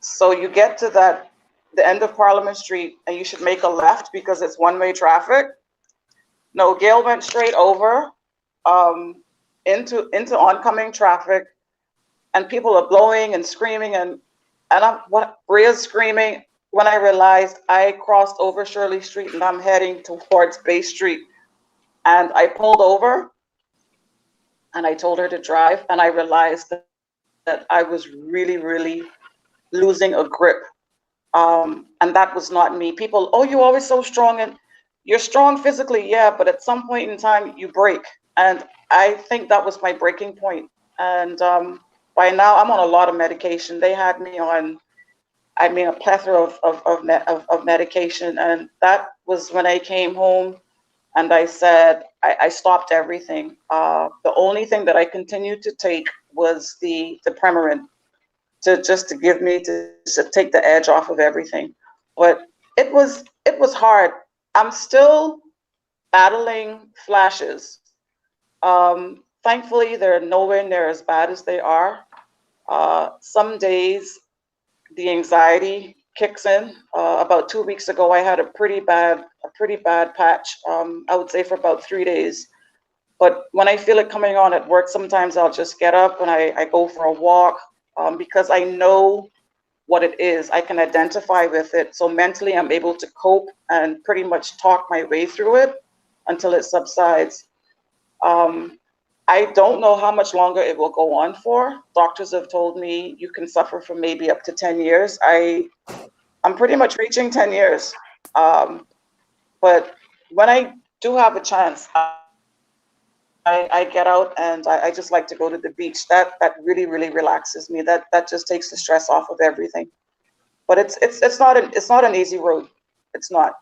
So you get to the end of Parliament Street and you should make a left because it's one-way traffic. No, Gail went straight over into oncoming traffic, and people are blowing and screaming, and Bria's screaming. When I realized I crossed over Shirley Street and I'm heading towards Bay Street, and I pulled over and I told her to drive, and I realized that I was really, really losing a grip. And that was not me. People, oh, you're always so strong, and you're strong physically, yeah, but at some point in time you break. And I think that was my breaking point. And by now I'm on a lot of medication. They had me on, a plethora of medication. And that was when I came home and I said, I stopped everything. The only thing that I continued to take was the Premarin to give me to take the edge off of everything. But it was hard. I'm still battling flashes. Thankfully, they're nowhere near as bad as they are. Some days the anxiety kicks in. About 2 weeks ago, I had a pretty bad patch. I would say for about 3 days. But when I feel it coming on at work, sometimes I'll just get up and I go for a walk because I know what it is. I can identify with it. So mentally, I'm able to cope and pretty much talk my way through it until it subsides. I don't know how much longer it will go on for. Doctors have told me you can suffer for maybe up to 10 years. I'm pretty much reaching 10 years. But when I do have a chance, I get out and I just like to go to the beach. That really, really relaxes me. That just takes the stress off of everything. But it's not an easy road. It's not.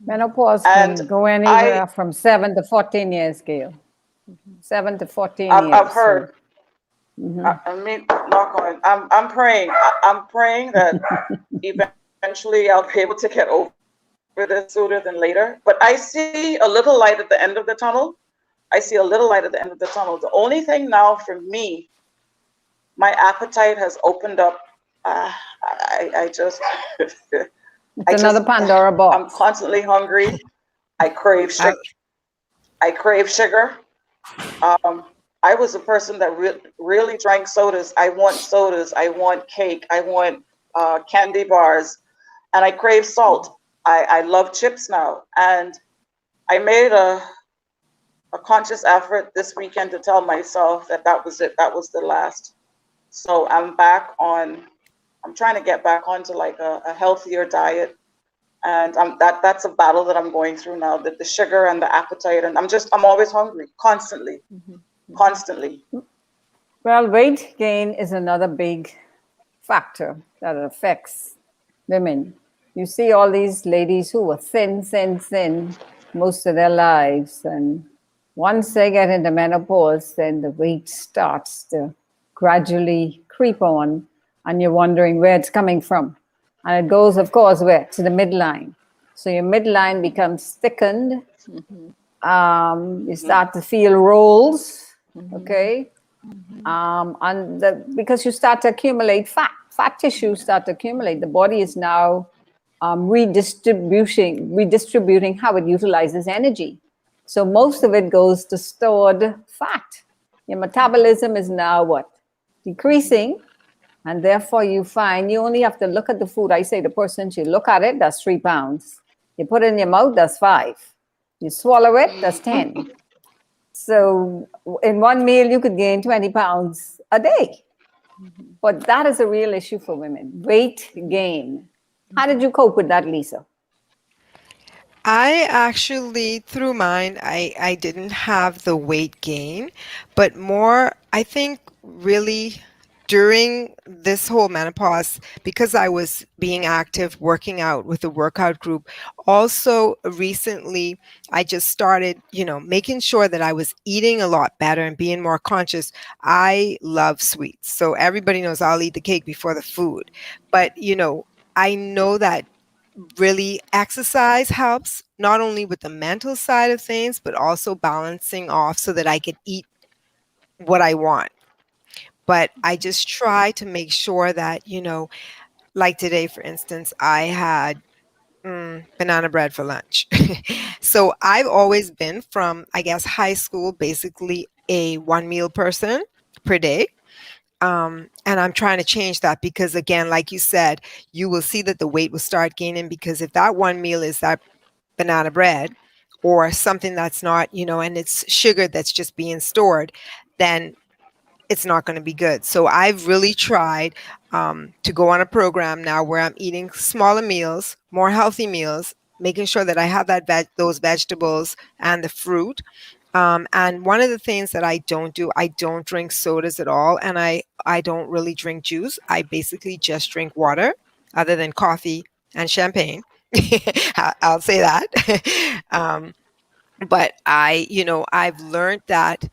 Menopause And can go anywhere from 7 to 14 years, Gail. 7 to 14 years. I've heard. I mean, knock on. I'm praying. I'm praying that eventually I'll be able to get over this sooner than later. But I see a little light at the end of the tunnel. The only thing now for me, my appetite has opened up. I just. It's another Pandora box. I'm constantly hungry. I crave sugar. I was a person that really drank sodas. I want sodas. I want cake. I want candy bars, and I crave salt. I love chips now, and I made a conscious effort this weekend to tell myself that was it. That was the last. So I'm trying to get back onto like a healthier diet. And that's a battle that I'm going through now, the sugar and the appetite. And I'm always hungry, constantly. constantly. Well, weight gain is another big factor that affects women. You see all these ladies who were thin, thin, thin most of their lives. And once they get into menopause, then the weight starts to gradually creep on, and you're wondering where it's coming from. And it goes, of course, where? To the midline. So your midline becomes thickened. You start to feel rolls, okay? Because you start to accumulate fat tissues start to accumulate. The body is now redistributing how it utilizes energy. So most of it goes to stored fat. Your metabolism is now what? Decreasing. And therefore you find you only have to look at the food. I say the person, you look at it, that's 3 pounds. You put it in your mouth, that's 5. You swallow it, that's 10. So in one meal, you could gain 20 pounds a day. But that is a real issue for women, weight gain. How did you cope with that, Lisa? I actually, through mine, I didn't have the weight gain, but more, I think, really during this whole menopause, because I was being active, working out with a workout group. Also, recently, I just started, making sure that I was eating a lot better and being more conscious. I love sweets. So everybody knows I'll eat the cake before the food. But, I know that really exercise helps not only with the mental side of things, but also balancing off so that I can eat what I want. But I just try to make sure that, like today, for instance, I had banana bread for lunch. So I've always been from, I guess, high school, basically a one meal person per day. And I'm trying to change that because, again, like you said, you will see that the weight will start gaining because if that one meal is that banana bread or something that's not, and it's sugar that's just being stored, then it's not going to be good. So I've really tried to go on a program now where I'm eating smaller meals, more healthy meals, making sure that I have those vegetables and the fruit. And one of the things that I don't do, I don't drink sodas at all, and I don't really drink juice. I basically just drink water, other than coffee and champagne. I'll say that. But I've learned that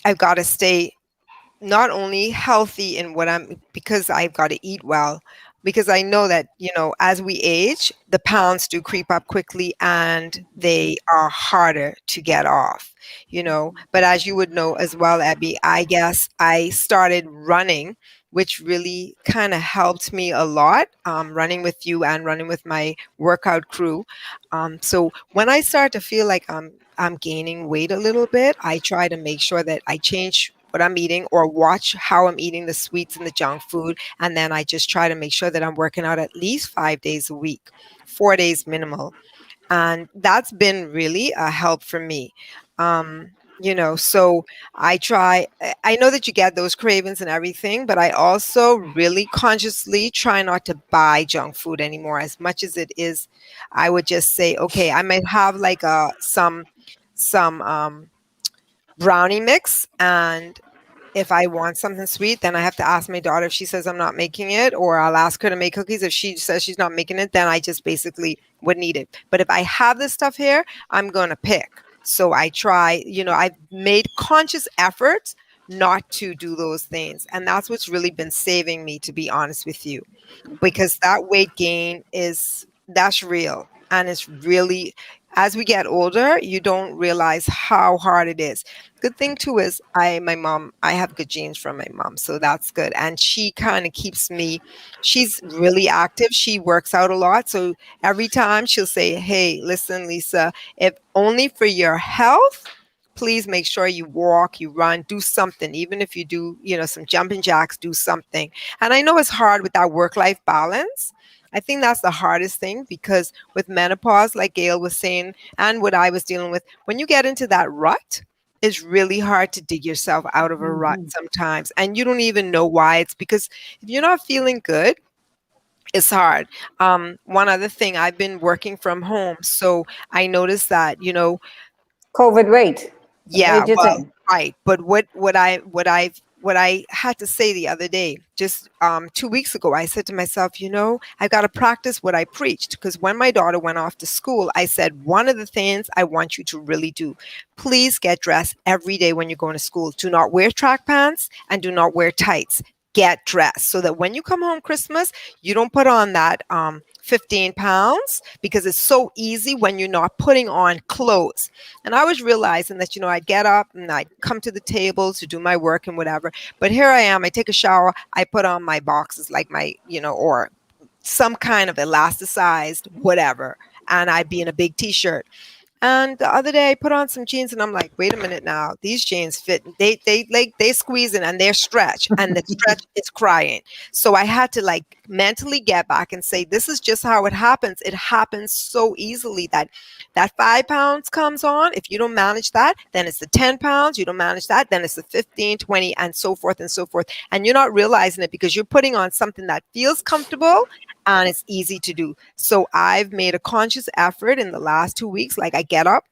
I've got to stay not only healthy in what I'm because I've got to eat well because I know that as we age the pounds do creep up quickly and they are harder to get off, but as you would know as well, Abby, I guess I started running, which really kind of helped me a lot, running with you and running with my workout crew. So when I start to feel like I'm gaining weight a little bit, I try to make sure that I change what I'm eating or watch how I'm eating the sweets and the junk food. And then I just try to make sure that I'm working out at least 5 days a week, 4 days minimal. And that's been really a help for me. So I know that you get those cravings and everything, but I also really consciously try not to buy junk food anymore as much as it is. I would just say, okay, I might have like some brownie mix, and if I want something sweet, then I have to ask my daughter if she says I'm not making it, or I'll ask her to make cookies. If she says she's not making it, then I just basically wouldn't eat it. But if I have this stuff here, I'm going to pick. So I try, I've made conscious efforts not to do those things. And that's what's really been saving me, to be honest with you, because that weight gain that's real. And it's really, as we get older, you don't realize how hard it is. Good thing too is I have good genes from my mom, so that's good. And she kind of keeps me, she's really active. She works out a lot. So every time she'll say, hey, listen, Lisa, if only for your health, please make sure you walk, you run, do something. Even if you do, some jumping jacks, do something. And I know it's hard with that work-life balance. I think that's the hardest thing because with menopause, like Gail was saying, and what I was dealing with, when you get into that rut, it's really hard to dig yourself out of a rut sometimes. And you don't even know why. It's because if you're not feeling good, it's hard. One other thing, I've been working from home. So I noticed that, COVID weight. Yeah, major well, thing. right. But what I had to say the other day, just 2 weeks ago, I said to myself, I've got to practice what I preached. Because when my daughter went off to school, I said, one of the things I want you to really do, please get dressed every day when you're going to school. Do not wear track pants and do not wear tights. Get dressed so that when you come home Christmas, you don't put on that 15 pounds, because it's so easy when you're not putting on clothes. And I was realizing that, I'd get up and I'd come to the table to do my work and whatever. But here I am, I take a shower, I put on my boxes, like or some kind of elasticized whatever, and I'd be in a big t-shirt. And the other day I put on some jeans and I'm like, wait a minute now, these jeans fit. They squeezing and they're stretch, and the stretch is crying. So I had to like mentally get back and say, this is just how it happens. It happens so easily that 5 pounds comes on. If you don't manage that, then it's the 10 pounds. You don't manage that, then it's the 15, 20, and so forth and so forth. And you're not realizing it because you're putting on something that feels comfortable and it's easy to do. So I've made a conscious effort in the last 2 weeks. Like, I get up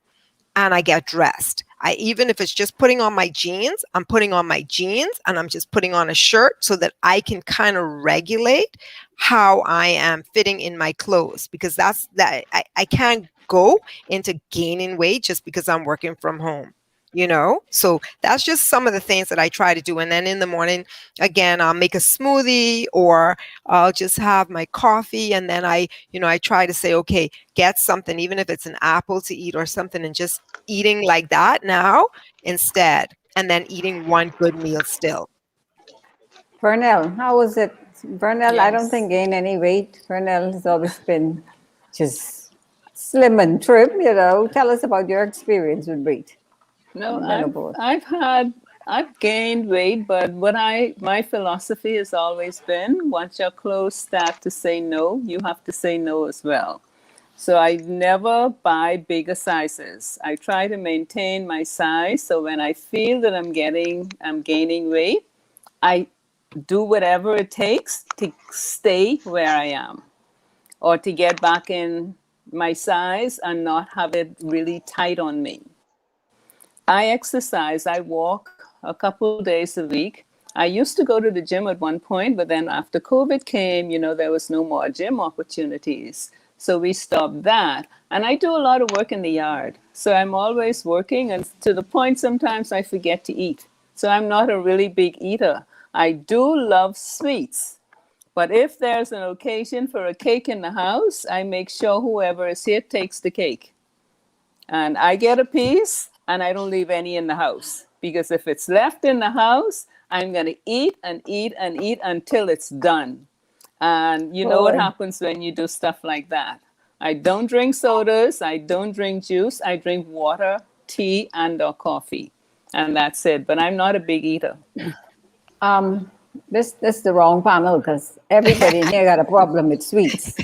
and I get dressed. Even if it's just putting on my jeans, I'm putting on my jeans and I'm just putting on a shirt so that I can kind of regulate how I am fitting in my clothes, because that's that I can't go into gaining weight just because I'm working from home. So that's just some of the things that I try to do. And then in the morning, again, I'll make a smoothie, or I'll just have my coffee. And then I try to say, okay, get something, even if it's an apple to eat or something, and just eating like that now instead, and then eating one good meal still. Vernell, how was it? Vernell, I don't think Yes. gained any weight. Vernell has always been just slim and trim. Tell us about your experience with weight No, and menopause. I've gained weight, but my philosophy has always been, once your clothes start to say no, you have to say no as well. So I never buy bigger sizes. I try to maintain my size, so when I feel that I'm gaining weight, I do whatever it takes to stay where I am, or to get back in my size and not have it really tight on me. I exercise, I walk a couple days a week. I used to go to the gym at one point, but then after COVID came, there was no more gym opportunities. So we stopped that. And I do a lot of work in the yard. So I'm always working, and to the point sometimes I forget to eat. So I'm not a really big eater. I do love sweets. But if there's an occasion for a cake in the house, I make sure whoever is here takes the cake. And I get a piece and I don't leave any in the house. Because if it's left in the house, I'm going to eat and eat and eat until it's done. And you know what Boy, happens when you do stuff like that. I don't drink sodas. I don't drink juice. I drink water, tea, and or coffee. And that's it. But I'm not a big eater. um, this is the wrong panel because everybody in here got a problem with sweets.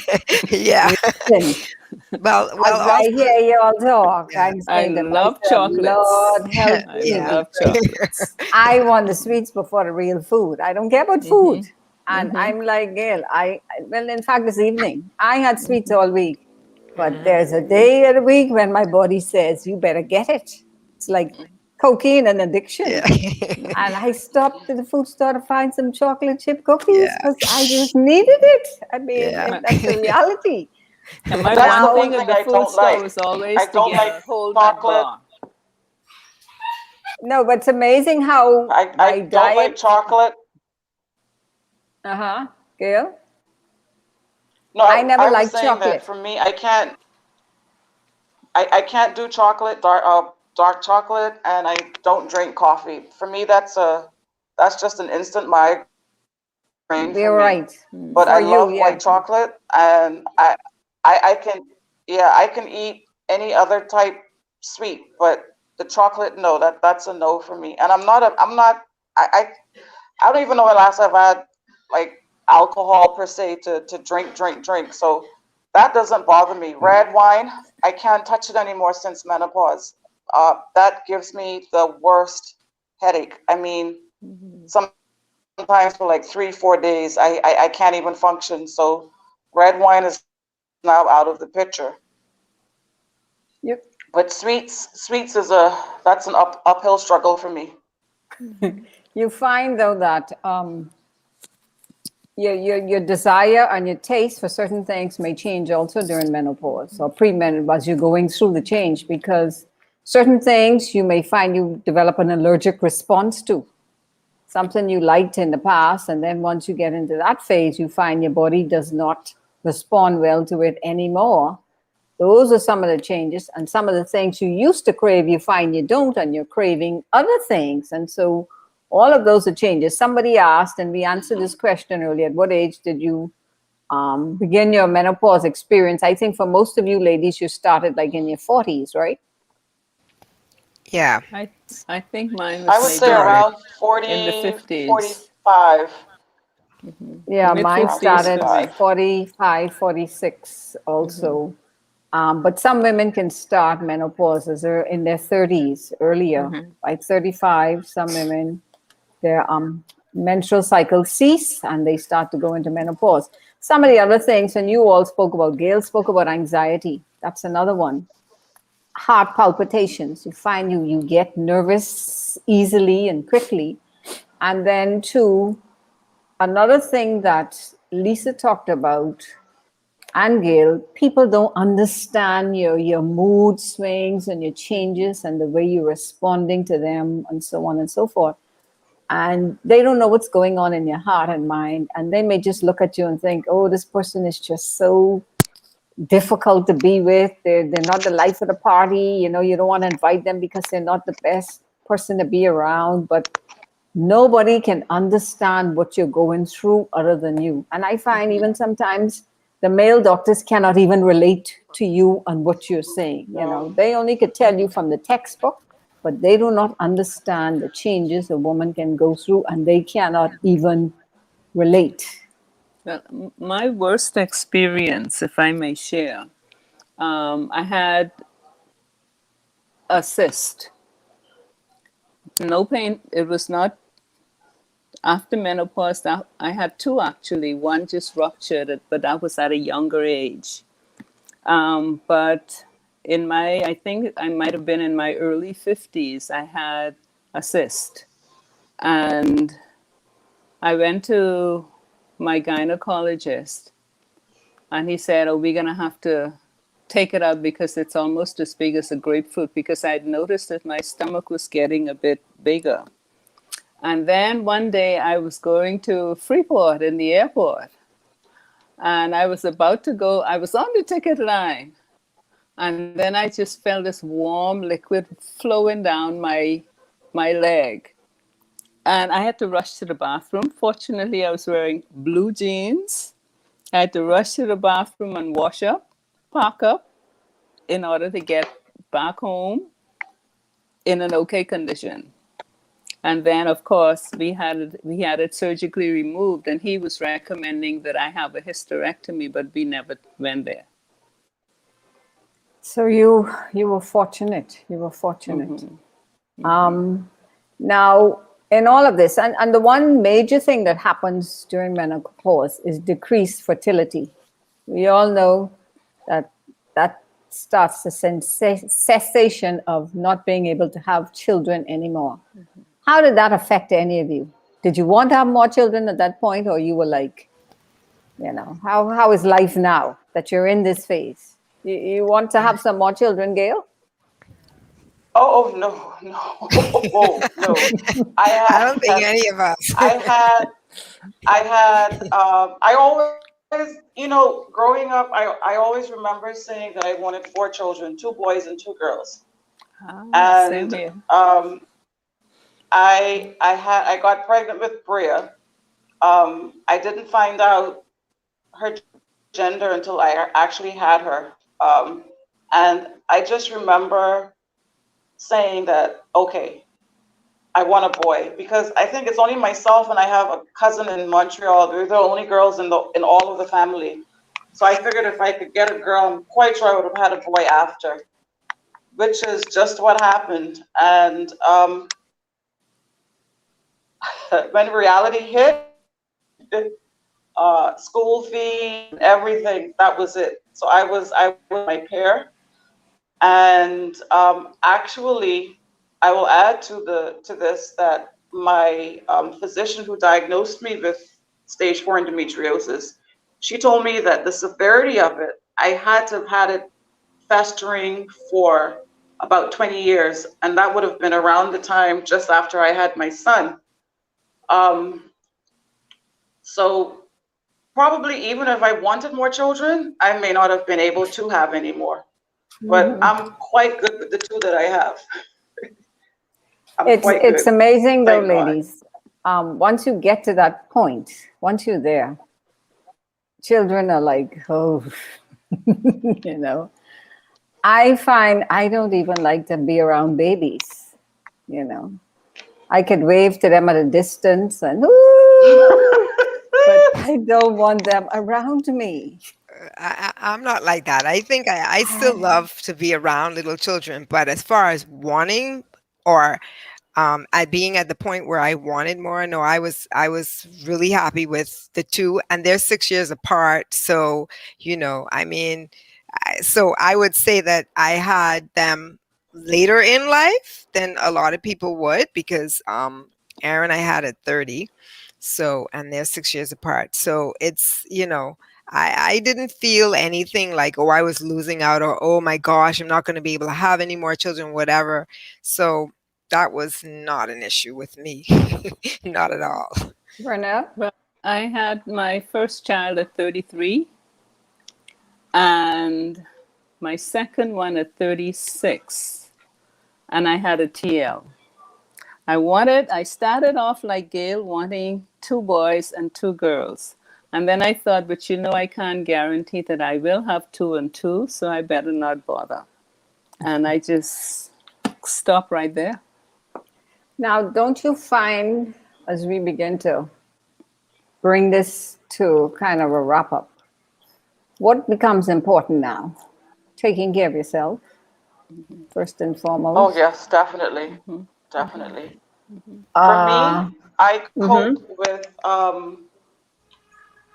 Yeah. Listen, Well, as I also, hear you all talk, yeah. I'm I saying to love myself, chocolates. Lord help I me, love because chocolates. I want the sweets before the real food. I don't care about food. And I'm like, Gail, well, in fact, this evening, I had sweets all week. But there's a day of the week when my body says, you better get it. It's like cocaine and Yeah. addiction. And I stopped at the food store to find some chocolate chip cookies Yeah. because I just needed it. I mean, Yeah. that's the reality. And my That's one the Now, one thing at thing the I food don't store like. was always I to don't get like a whole nut chocolate. bar. no, but it's amazing how my I don't like diet, chocolate. uh-huh, Gail, No, I never I was liked saying that chocolate. for me, I can't do chocolate, dark chocolate, and I don't drink coffee. For me, that's just an instant migraine for me. You're But I right. love white For you, chocolate, yeah. and I can eat any other type sweet, but the chocolate, no, that's a no for me. And I'm not, I don't even know when last I've had like alcohol per se to drink. So that doesn't bother me. Red wine, I can't touch it anymore since menopause. That gives me the worst headache. I mean, sometimes for like 3, 4 days, I can't even function. So red wine is now out of the picture. You, But sweets is that's an uphill struggle for me. You find though that your desire and your taste for certain things may change also during menopause or premenopause. You're going through the change because certain things you may find you develop an allergic response to. Something you liked in the past, and then once you get into that phase, you find your body does not respond well to it anymore. Those are some of the changes, and some of the things you used to crave, you find you don't, and you're craving other things. And so all of those are changes. Somebody asked, and we answered this question earlier, at what age did you begin your menopause experience? I think for most of you ladies, you started like in your 40s, right? Yeah, I I think mine I was would say maybe started. around in the 40, 50s, 45. Yeah, mid mine Around 50s started for me. 45. 45, 46 also. But some women can start menopause as they're in their 30s earlier, like 35. Some women, their menstrual cycles cease and they start to go into menopause. Some of the other things, and you all spoke about, Gail spoke about anxiety. That's another one. Heart palpitations. You find you get nervous easily and quickly. And then, too, another thing that Lisa talked about and Gail, people don't understand your mood swings and your changes and the way you're responding to them and so on and so forth. And they don't know what's going on in your heart and mind. And they may just look at you and think, oh, this person is just so difficult to be with. They're not the life of the party. You know, you don't want to invite them because they're not the best person to be around. But nobody can understand what you're going through other than you. And I find even sometimes the male doctors cannot even relate to you on what you're saying. You No. know, they only could tell you from the textbook, but they do not understand the changes a woman can go through and they cannot even relate. Well, my worst experience, if I may share, I had a cyst. No pain. It was not after menopause. I had two actually. One just ruptured it, but that was at a younger age. But in my, I think I might have been in my early 50s, I had a cyst. And I went to my gynecologist, and he said, oh, we're going to have to take it out because it's almost as big as a grapefruit, because I'd noticed that my stomach was getting a bit bigger. And then one day I was going to Freeport in the airport, and I was about to go, I was on the ticket line. And then I just felt this warm liquid flowing down my leg. And I had to rush to the bathroom. Fortunately, I was wearing blue jeans. I had to rush to the bathroom and wash up, pack up, in order to get back home in an okay condition. And then, of course, we had it surgically removed, and he was recommending that I have a hysterectomy, but we never went there. So you were fortunate. You were fortunate. Now, in all of this, and the one major thing that happens during menopause is decreased fertility. We all know that that starts the cessation of not being able to have children anymore. How did that affect any of you? Did you want to have more children at that point, or you were like, you know, how is life now that you're in this phase? You want to have some more children, Gail? Oh, no, no, no. I I don't think had, any of us. I had, I always, growing up, I always remember saying that I wanted four children, two boys and two girls. Ah, And same here. I got pregnant with Bria. I didn't find out her gender until I actually had her. Um, and I just remember saying that, okay, I want a boy because I think it's only myself and I have a cousin in Montreal. We're the only girls in all of the family. So I figured if I could get a girl, I'm quite sure I would have had a boy after, which is just what happened. And when reality hit, school fees and everything, that was it. So I was my pair. And actually, I will add to this that my physician who diagnosed me with stage 4 endometriosis, she told me that the severity of it, I had to have had it festering for about 20 years, and that would have been around the time just after I had my son. Um, so probably even if I wanted more children, I may not have been able to have any more. But I'm quite good with the two that I have. I'm quite It's good. amazing though, Thank God. ladies. Once you get to that point, once you're there, children are like, oh, you know. I find I don't even like to be around babies, you know. I could wave to them at a distance and ooh, but I don't want them around me. I'm not like that. I think I still love to be around little children, but as far as wanting or at being at the point where I wanted more, no, I was really happy with the two, and they're 6 years apart. So, I mean, so I would say that I had them later in life than a lot of people would, because Aaron I had at 30, so, and they're 6 years apart. So it's, I didn't feel anything like, oh, I was losing out, or oh my gosh, I'm not going to be able to have any more children, whatever. So that was not an issue with me. Not at all. Bernard? Well, I had my first child at 33 and my second one at 36, and I had a TL. I started off like Gail, wanting 2 boys and 2 girls. And then I thought, but I can't guarantee that I will have 2 and 2, so I better not bother. And I just stopped right there. Now, don't you find as we begin to bring this to kind of a wrap up, what becomes important now? Taking care of yourself, first and Oh, foremost. yes, definitely. Definitely. For Uh, me, I mhm. cope with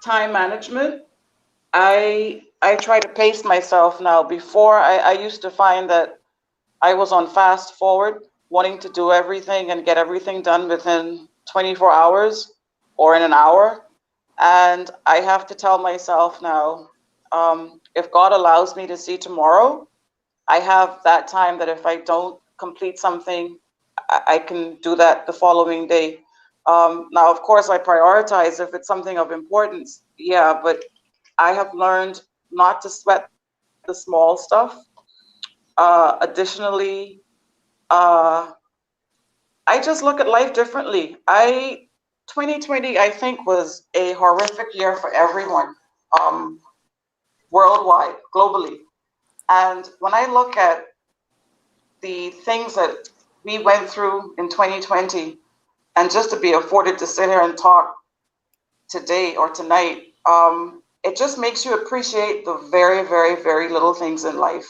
time management. I try to pace myself now. Before, I used to find that I was on fast forward, wanting to do everything and get everything done within 24 hours or in an hour. And I have to tell myself now, if God allows me to see tomorrow, I have that time that if I don't complete something, I can do that the following day. Now, of course, I prioritize if it's something of importance. Yeah, but I have learned not to sweat the small stuff. Additionally, uh, I just look at life differently. 2020, I think, was a horrific year for everyone, um, worldwide, globally. And when I look at the things that we went through in 2020, and just to be afforded to sit here and talk today or tonight, it just makes you appreciate the very, very, very little things in life.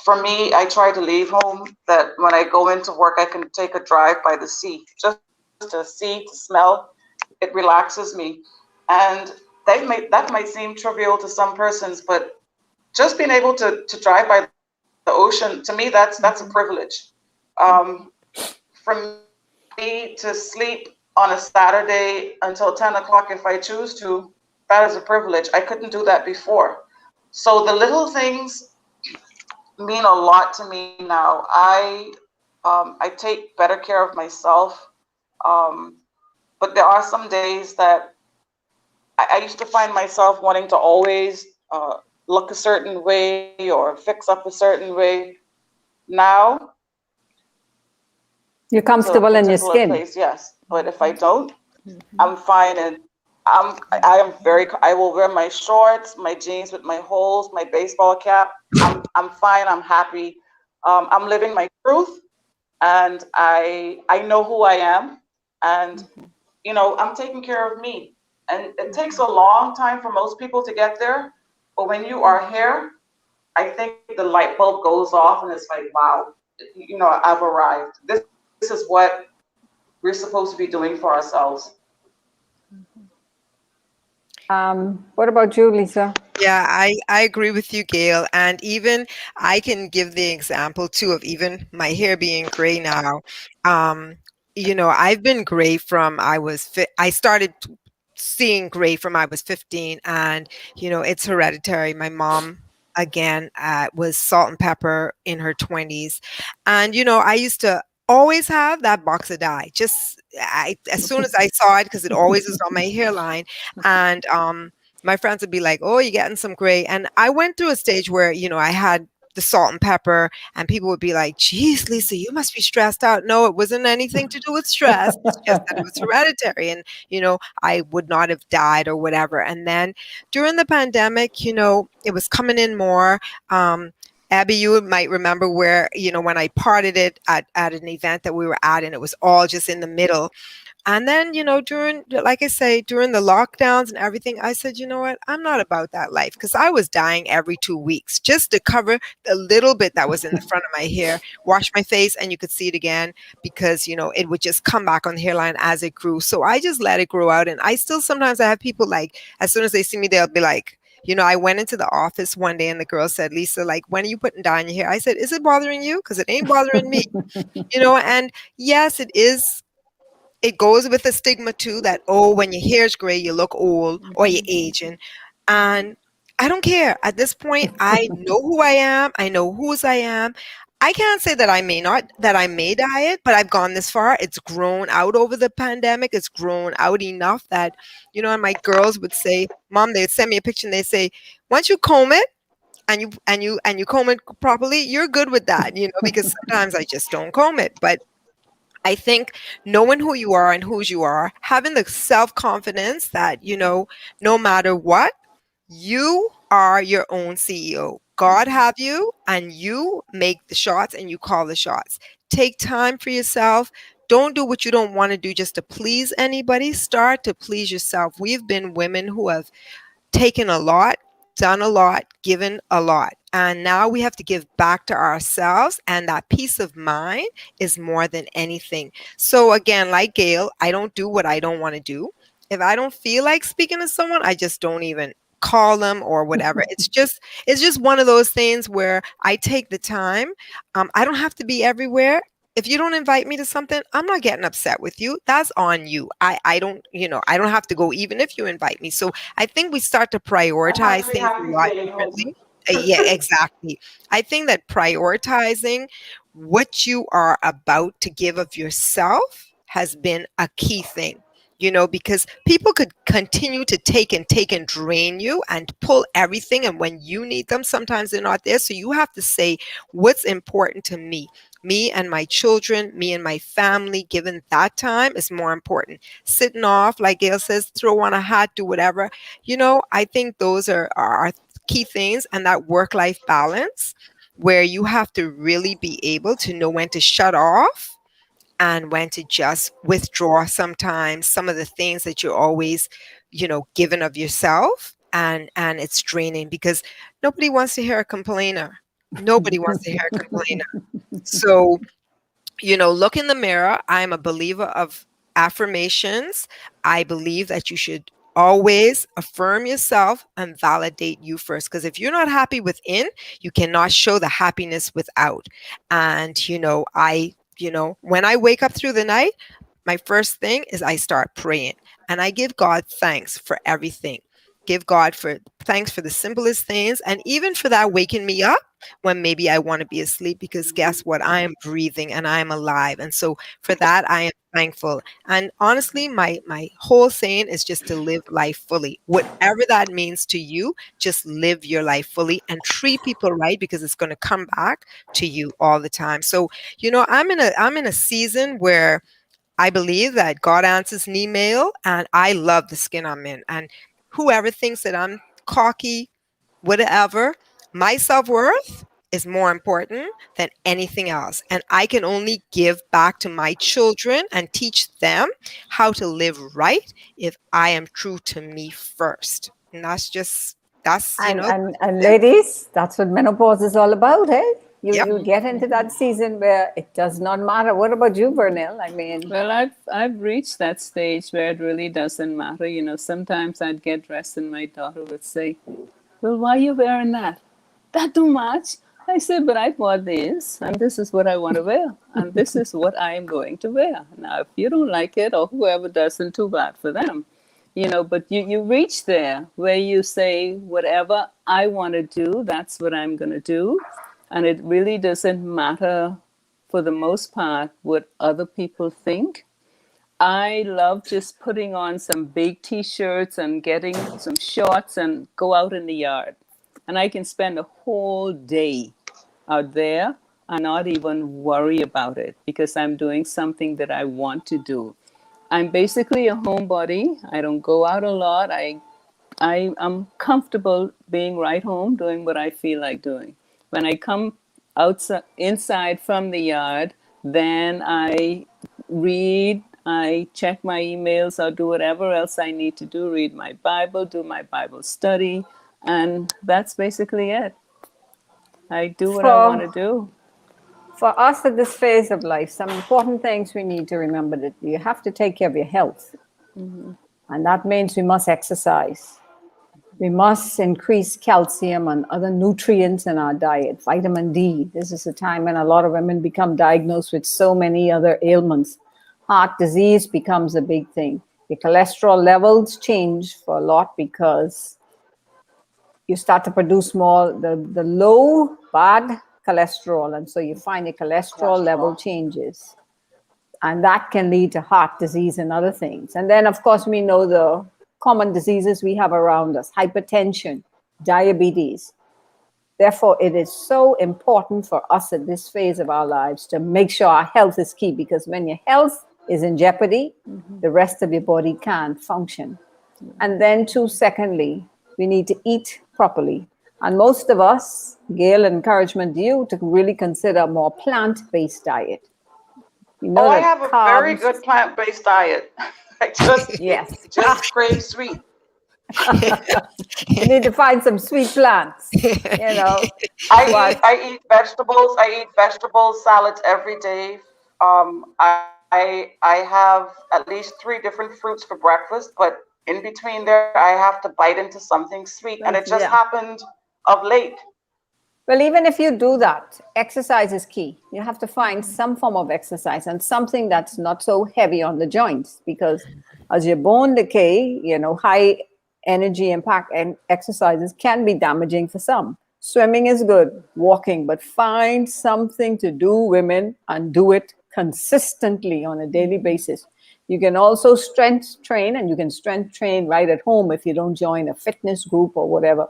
For me, I try to leave home that when I go into work, I can take a drive by the sea, just to see, to smell. It relaxes me. And that might seem trivial to some persons, but just being able to drive by the ocean, to me, that's a privilege. Um, for me to sleep on a Saturday until 10 o'clock if I choose to, that is a privilege. I couldn't do that before. So the little things mean a lot to me now. I take better care of myself, um, but there are some days that I used to find myself wanting to always look a certain way or fix up a certain way. Now You're to a comfortable in your particular skin. place, yes, but if I don't, I'm fine, and I am very. I will wear my shorts, my jeans with my holes, my baseball cap. I'm fine. I'm happy. I'm living my truth, and I know who I am, and I'm taking care of me. And it takes a long time for most people to get there, but when you are here, I think the light bulb goes off, and it's like, wow, I've arrived. This is what we're supposed to be doing for ourselves. What about you, Lisa? Yeah, I agree with you, Gail. And even I can give the example too of even my hair being gray now. Um, I've been gray from I started seeing gray from I was 15, and it's hereditary. My mom again was salt and pepper in her 20s, and I used to always have that box of dye. As soon as I saw it, because it always is on my hairline, and my friends would be like, "Oh, you're getting some gray." And I went through a stage where, I had the salt and pepper, and people would be like, "Geez, Lisa, you must be stressed out." No, it wasn't anything to do with stress. It's just that it was hereditary. And, I would not have died or whatever. And then during the pandemic, it was coming in more. Abby, you might remember where, when I parted it at an event that we were at, and it was all just in the middle. And then, like I say, during the lockdowns and everything, I said, you know what? I'm not about that life, because I was dying every 2 weeks just to cover the little bit that was in the front of my hair, wash my face, and you could see it again, because, it would just come back on the hairline as it grew. So I just let it grow out. And I still sometimes I have people like, as soon as they see me, they'll be like, I went into the office one day and the girl said, Lisa, like, when are you putting dye in your hair? I said, is it bothering you? Because it ain't bothering me, and yes, it goes with the stigma too that, oh, when your hair's gray, you look old or you're aging. And I don't care. At this point, I know who I am. I know whose I am. I can't say that I may diet, but I've gone this far. It's grown out over the pandemic. It's grown out enough that, and my girls would say, Mom, they'd send me a picture and they say, once you comb it, and you comb it properly, you're good with that, because sometimes I just don't comb it. But I think knowing who you are and whose you are, having the self confidence that, no matter what, you are your own CEO. God have you, and you make the shots and you call the shots. Take time for yourself. Don't do what you don't want to do just to please anybody. Start to please yourself. We've been women who have taken a lot, done a lot, given a lot. And now we have to give back to ourselves. And that peace of mind is more than anything. So, again, like Gail, I don't do what I don't want to do. If I don't feel like speaking to someone, I just don't even call them or whatever. It's just one of those things where I take the time. I don't have to be everywhere. If you don't invite me to something, I'm not getting upset with you. That's on you. I don't have to go even if you invite me. So I think we start to I'm prioritize actually things a happy lot staying home. differently. Yeah, exactly. I think that prioritizing what you are about to give of yourself has been a key thing. Because people could continue to take and drain you and pull everything. And when you need them, sometimes they're not there. So you have to say, what's important to me and my children, me and my family, given that time is more important. Sitting off, like Gail says, throw on a hat, do whatever. I think those are key things, and that work-life balance where you have to really be able to know when to shut off and when to just withdraw sometimes some of the things that you're always, given of yourself, and it's draining because nobody wants to hear a complainer. Nobody wants to hear a complainer. So, look in the mirror. I'm a believer of affirmations. I believe that you should always affirm yourself and validate you first. Because if you're not happy within, you cannot show the happiness without. And, when I wake up through the night, my first thing is I start praying and I give God thanks for everything. Give God for thanks for the simplest things, and even for that waking me up when maybe I want to be asleep, because guess what? I am breathing and I am alive. And so for that, I am thankful. And honestly, my whole saying is just to live life fully. Whatever that means to you, just live your life fully and treat people right, because it's going to come back to you all the time. So, I'm in a season where I believe that God answers an email, and I love the skin I'm in. And whoever thinks that I'm cocky, whatever, my self-worth is more important than anything else. And I can only give back to my children and teach them how to live right if I am true to me first. And And, and, that's and it. ladies, that's what menopause is all about, eh? You, Yep. you get into that season where it does not matter. What about you, Vernell? I mean, Well, I've reached that stage where it really doesn't matter. Sometimes I'd get dressed and my daughter would say, Well, why are you wearing that? That too much. I said, but I bought this, and this is what I want to wear, and this is what I am going to wear. Now, if you don't like it, or whoever doesn't, too bad for them. But you reach there where you say, whatever I want to do, that's what I'm going to do. And it really doesn't matter, for the most part, what other people think. I love just putting on some big t-shirts and getting some shorts and go out in the yard. And I can spend a whole day out there and not even worry about it because I'm doing something that I want to do. I'm basically a homebody. I don't go out a lot. I am comfortable being right home doing what I feel like doing. When I come outside inside from the yard, then I read, I check my emails, or do whatever else I need to do, read my Bible, do my Bible study, and that's basically it. I do what I want to For do. for us at this phase of life, some important things we need to remember that you have to take care of your health. And that means we must exercise. We must increase calcium and other nutrients in our diet, vitamin D. This is a time when a lot of women become diagnosed with so many other ailments. Heart disease becomes a big thing. Your cholesterol levels change for a lot because you start to produce more the low bad cholesterol, and so you find your cholesterol level Cholesterol. changes, and that can lead to heart disease and other things. And then of course we know the common diseases we have around us: hypertension, diabetes. Therefore it is so important for us at this phase of our lives to make sure our health is key, because when your health is in jeopardy, the rest of your body can't function. And then, too, secondly, we need to eat properly. And most of us, Gail, encouragement to you to really consider a more plant-based diet. We Oh, know I that have a very carbs, good plant-based diet. I just yes, just crave sweet. you need to find some sweet plants, you know. But I eat vegetables. I eat vegetables, salads every day. I have at least 3 different fruits for breakfast, but in between there, I have to bite into something sweet, and it just yeah. happened of late. Well, even if you do that, exercise is key. You have to find some form of exercise and something that's not so heavy on the joints, because as your bone decay, high energy impact and exercises can be damaging for some. Swimming is good, walking, but find something to do, women, and do it consistently on a daily basis. You can also strength train, and you can strength train right at home if you don't join a fitness group or whatever.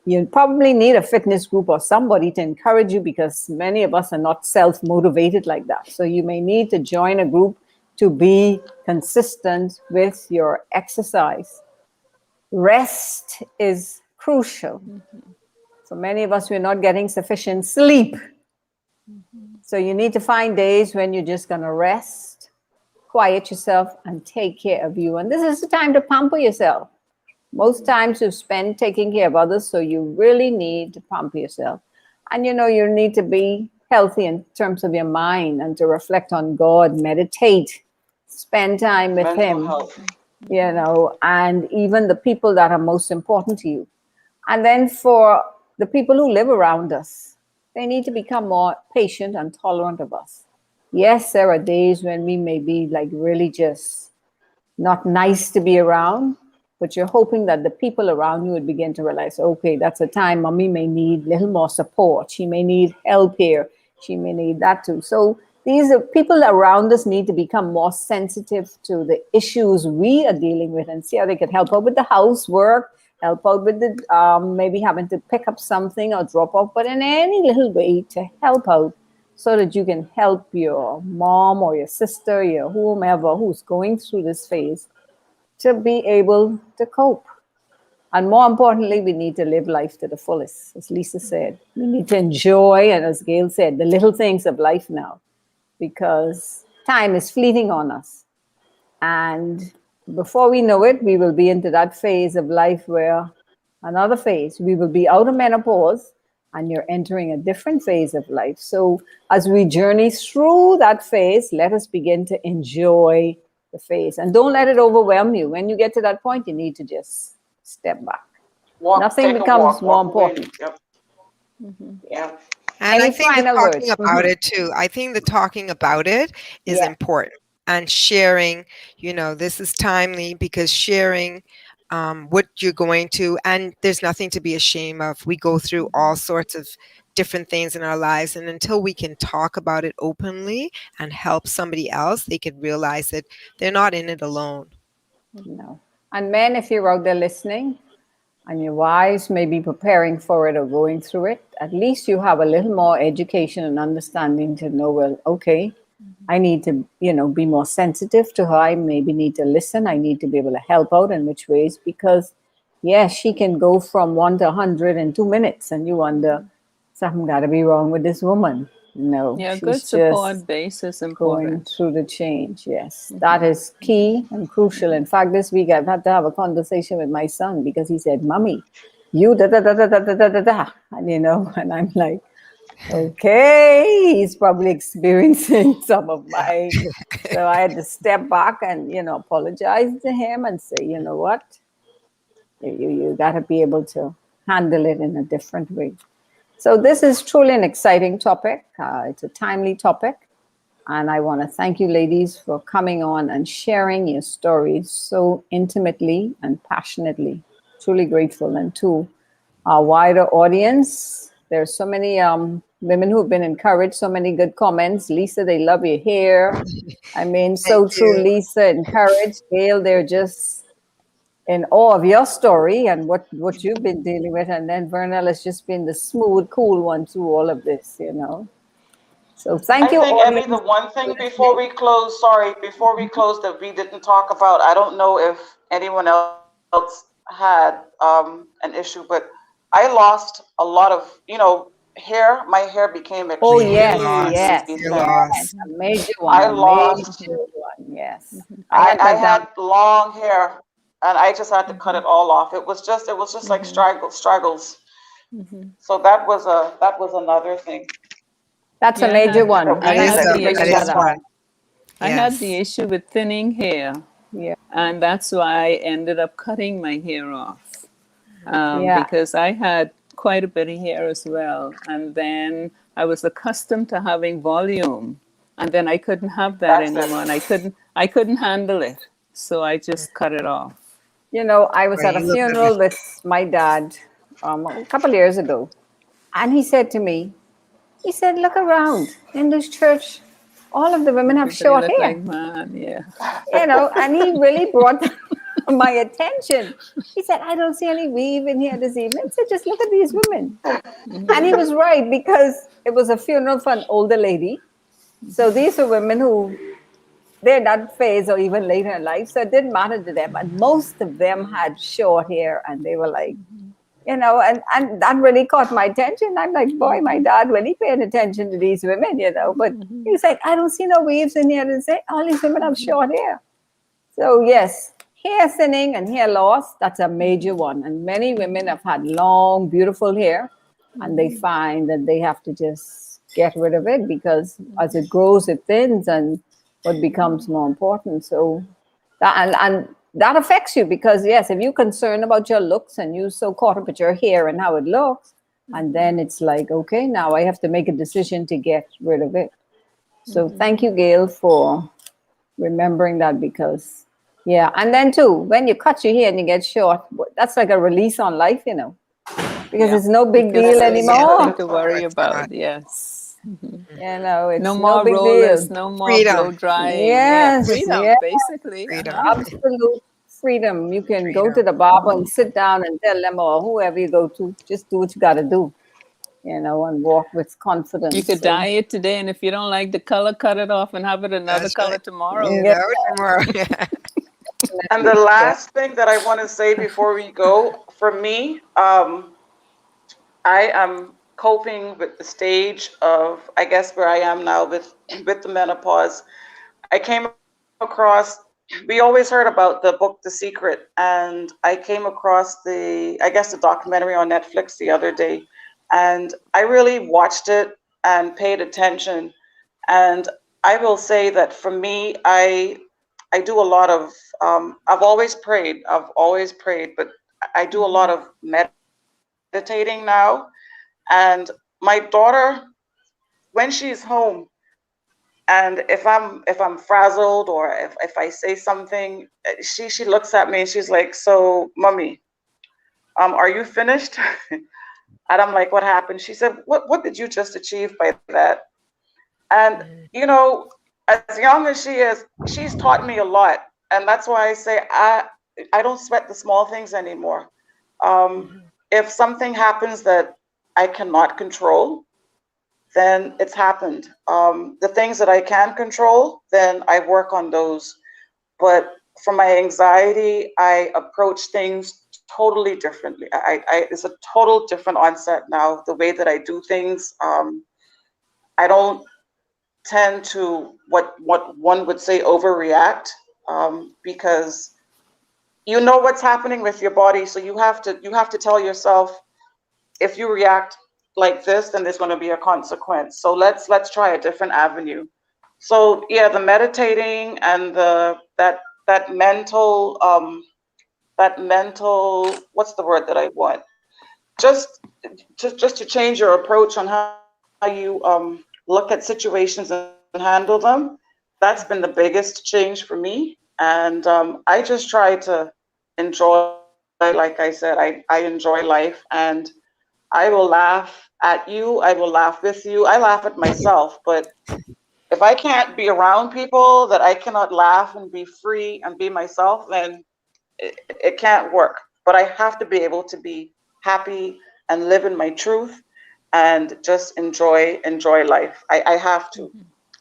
You probably need a fitness group or somebody to encourage you, because many of us are not self-motivated like that. So you may need to join a group to be consistent with your exercise. Rest is crucial. For many of us, we're not getting sufficient sleep. So you need to find days when you're just going to rest, quiet yourself, and take care of you. And this is the time to pamper yourself. Most times you've spent taking care of others, so you really need to pamper yourself. And you need to be healthy in terms of your mind and to reflect on God, meditate, spend time with Mental Him, health. and even the people that are most important to you. And then for the people who live around us, they need to become more patient and tolerant of us. Yes, there are days when we may be like really just not nice to be around, but you're hoping that the people around you would begin to realize, okay, that's a time mommy may need a little more support. She may need help here. She may need that too. So these are people around us need to become more sensitive to the issues we are dealing with and see how they can help out with the housework, help out with the maybe having to pick up something or drop off, but in any little way to help out, so that you can help your mom or your sister, your whomever who's going through this phase, to be able to cope. And more importantly, we need to live life to the fullest. As Lisa said, we need to enjoy, and as Gail said, the little things of life now, because time is fleeting on us. And before we know it, we will be into that phase of life where another phase, we will be out of menopause and you're entering a different phase of life. So as we journey through that phase, let us begin to enjoy the phase, and don't let it overwhelm you. When you get to that point, you need to just step back. Walk, Nothing take a becomes walk, more walk away. important. Yep, Yeah. yep. And I Any think the final talking words? about it too. I think the talking about it is Yeah. important, and sharing, this is timely because sharing what you're going to, and there's nothing to be ashamed of. We go through all sorts of different things in our lives, and until we can talk about it openly and help somebody else, they can realize that they're not in it alone. No. And men, if you're out there listening, and your wives may be preparing for it or going through it, at least you have a little more education and understanding to know, well, okay, I need to, be more sensitive to her. I maybe need to listen. I need to be able to help out in which ways, because, yeah, she can go from 1 to 100 in 2 minutes, and you wonder, something got to be wrong with this woman. No, Yeah, good she's just support base is going important. through the change. Yes, that is key and crucial. In fact, this week I've had to have a conversation with my son because he said, "Mommy, you da da da da da da da da da," and and I'm like, "Okay, he's probably experiencing some of mine." So I had to step back and apologize to him and say, "You know what? You got to be able to handle it in a different way." So this is truly an exciting topic. It's a timely topic. And I want to thank you, ladies, for coming on and sharing your stories so intimately and passionately. Truly grateful. And to our wider audience, there's so many women who've been encouraged, so many good comments. Lisa, they love your hair. I mean, Thank so true, you. Lisa, encouraged. Gail, they're just in awe of your story and what you've been dealing with. And then Vernell has just been the smooth, cool one through all of this. So thank I you, think, Evie, the audience, one for thing before listening. we close, sorry, before we close that we didn't talk about, I don't know if anyone else had an issue, but I lost a lot of, hair. My hair became Oh, Oh, you're yes, extremely lost. yes, You're thin. yes. lost. A major one, I a major lost, one. Yes. I I, had I that down. had long hair and I just had to cut it all off. It was just like straggles. So that was another thing That's a Yeah, I major had that one. That we is Thank you that for a, we that bringing that is up. discussed. one. I had the Yes. issue with thinning hair, Yeah. and that's why I ended up cutting my hair off, Yeah. because I had quite a bit of hair as well, and then I was accustomed to having volume, and then I couldn't have that That's it. anymore, and I couldn't handle it, so I just cut it off. I was Right. at a You look funeral with my dad a couple of years ago, and he said to me, he said, "Look around in this church, all of the women have Everybody short looked like hair." man, yeah. And he really brought my attention. He said, "I don't see any weave in here this evening." I said, "Just look at these women." And he was right because it was a funeral for an older lady. So these were women who they're in that phase or even later in life. So it didn't matter to them. And most of them had short hair and they were like, and that really caught my attention. I'm like, boy, my dad really paying attention to these women. But he's like, "I don't see no weaves in here." And say, all these women have short hair. So yes, hair thinning and hair loss, that's a major one. And many women have had long, beautiful hair and they find that they have to just get rid of it because as it grows, it thins and what becomes more important. So and that affects you because yes, if you're concerned about your looks and you're so caught up with your hair and how it looks, and then it's like, okay, now I have to make a decision to get rid of it. So thank you, Gail, for remembering that because yeah, and then too, when you cut your hair and you get short, that's like a release on life, because Yeah, it's no big because deal there's Yes. nothing anymore. to Oh, worry it's not. about. Yes. No It's no more big rollers, deal. no more blow Freedom. drying. Yeah, Yes, yeah, freedom, basically. Freedom. absolute freedom. You can go to Freedom. the barber and sit down and tell them or whoever you go to, just do what you got to do, and walk with You confidence. could So dye it today, and if you don't like the color, cut it off and have it another That's color right. tomorrow. You yeah, know, tomorrow. Yeah. And definitely, the yeah. last thing that I want to say before we go, for me, I am coping with the stage of, I guess, where I am now with the menopause. I came across, we always heard about the book The Secret, and I came across I guess, the documentary on Netflix the other day, and I really watched it and paid attention. And I will say that for me, I do a lot of, I've always prayed, but I do a lot of meditating now. And my daughter, when she's home, and if I'm frazzled or if I say something, she looks at me and she's like, "So, mommy, are you finished?" And I'm like, "What happened?" She said, "What did you just achieve by that?" And as young as she is, she's taught me a lot, and that's why I say I don't sweat the small things anymore. If something happens that I cannot control, then it's happened. The things that I can control, then I work on those. But for my anxiety, I approach things totally differently. It's a total different onset now. The way that I do things, I don't tend to what one would say overreact, because you know what's happening with your body, so you have to tell yourself, if you react like this, then there's going to be a consequence. So let's try a different avenue. So yeah, the meditating and that mental what's the word that I want? Just just to change your approach on how you look at situations and handle them. That's been the biggest change for me. And I just try to enjoy, like I said, I enjoy life, and I will laugh at you. I will laugh with you. I laugh at myself. But if I can't be around people that I cannot laugh and be free and be myself, then it can't work. But I have to be able to be happy and live in my truth and just enjoy life. I have to.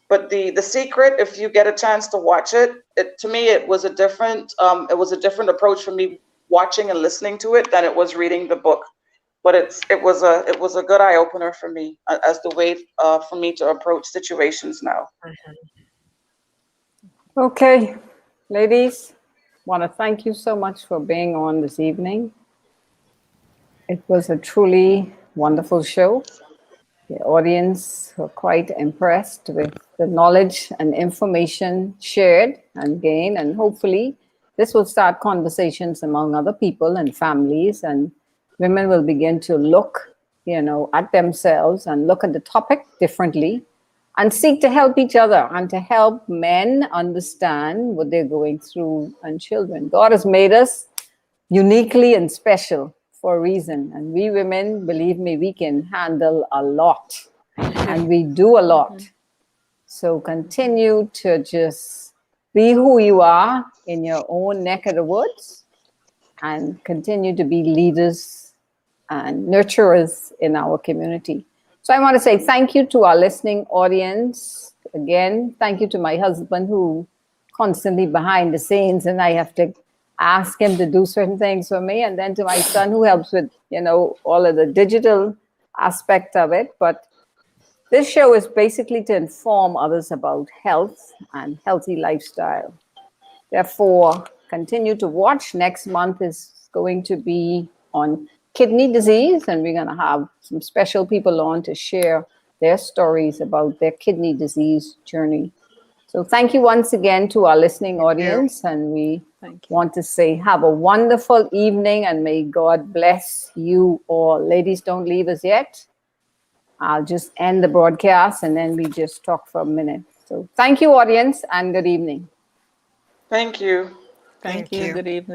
But the secret, if you get a chance to watch it, to me it was a different approach for me watching and listening to it than it was reading the book. But it was a good eye opener for me, as the way for me to approach situations now. Okay, ladies, want to thank you so much for being on this evening. It was a truly wonderful show. The audience were quite impressed with the knowledge and information shared and gained, and hopefully, this will start conversations among other people and families, and women will begin to look, at themselves and look at the topic differently, and seek to help each other and to help men understand what they're going through and children. God has made us uniquely and special for a reason. And we women, believe me, we can handle a lot and we do a lot. So continue to just be who you are in your own neck of the woods and continue to be leaders and nurturers in our community. So I want to say thank you to our listening audience. Again, thank you to my husband who constantly behind the scenes and I have to ask him to do certain things for me. And then to my son who helps with, all of the digital aspect of it. But this show is basically to inform others about health and healthy lifestyle. Therefore, continue to watch. Next month is going to be on kidney disease, and we're going to have some special people on to share their stories about their kidney disease journey. So thank you once again to our listening audience, and we want to say have a wonderful evening and may God bless you all. Ladies, don't leave us yet. I'll just end the broadcast and then we just talk for a minute. So thank you, audience, and good evening. Thank you. Thank you. Good evening.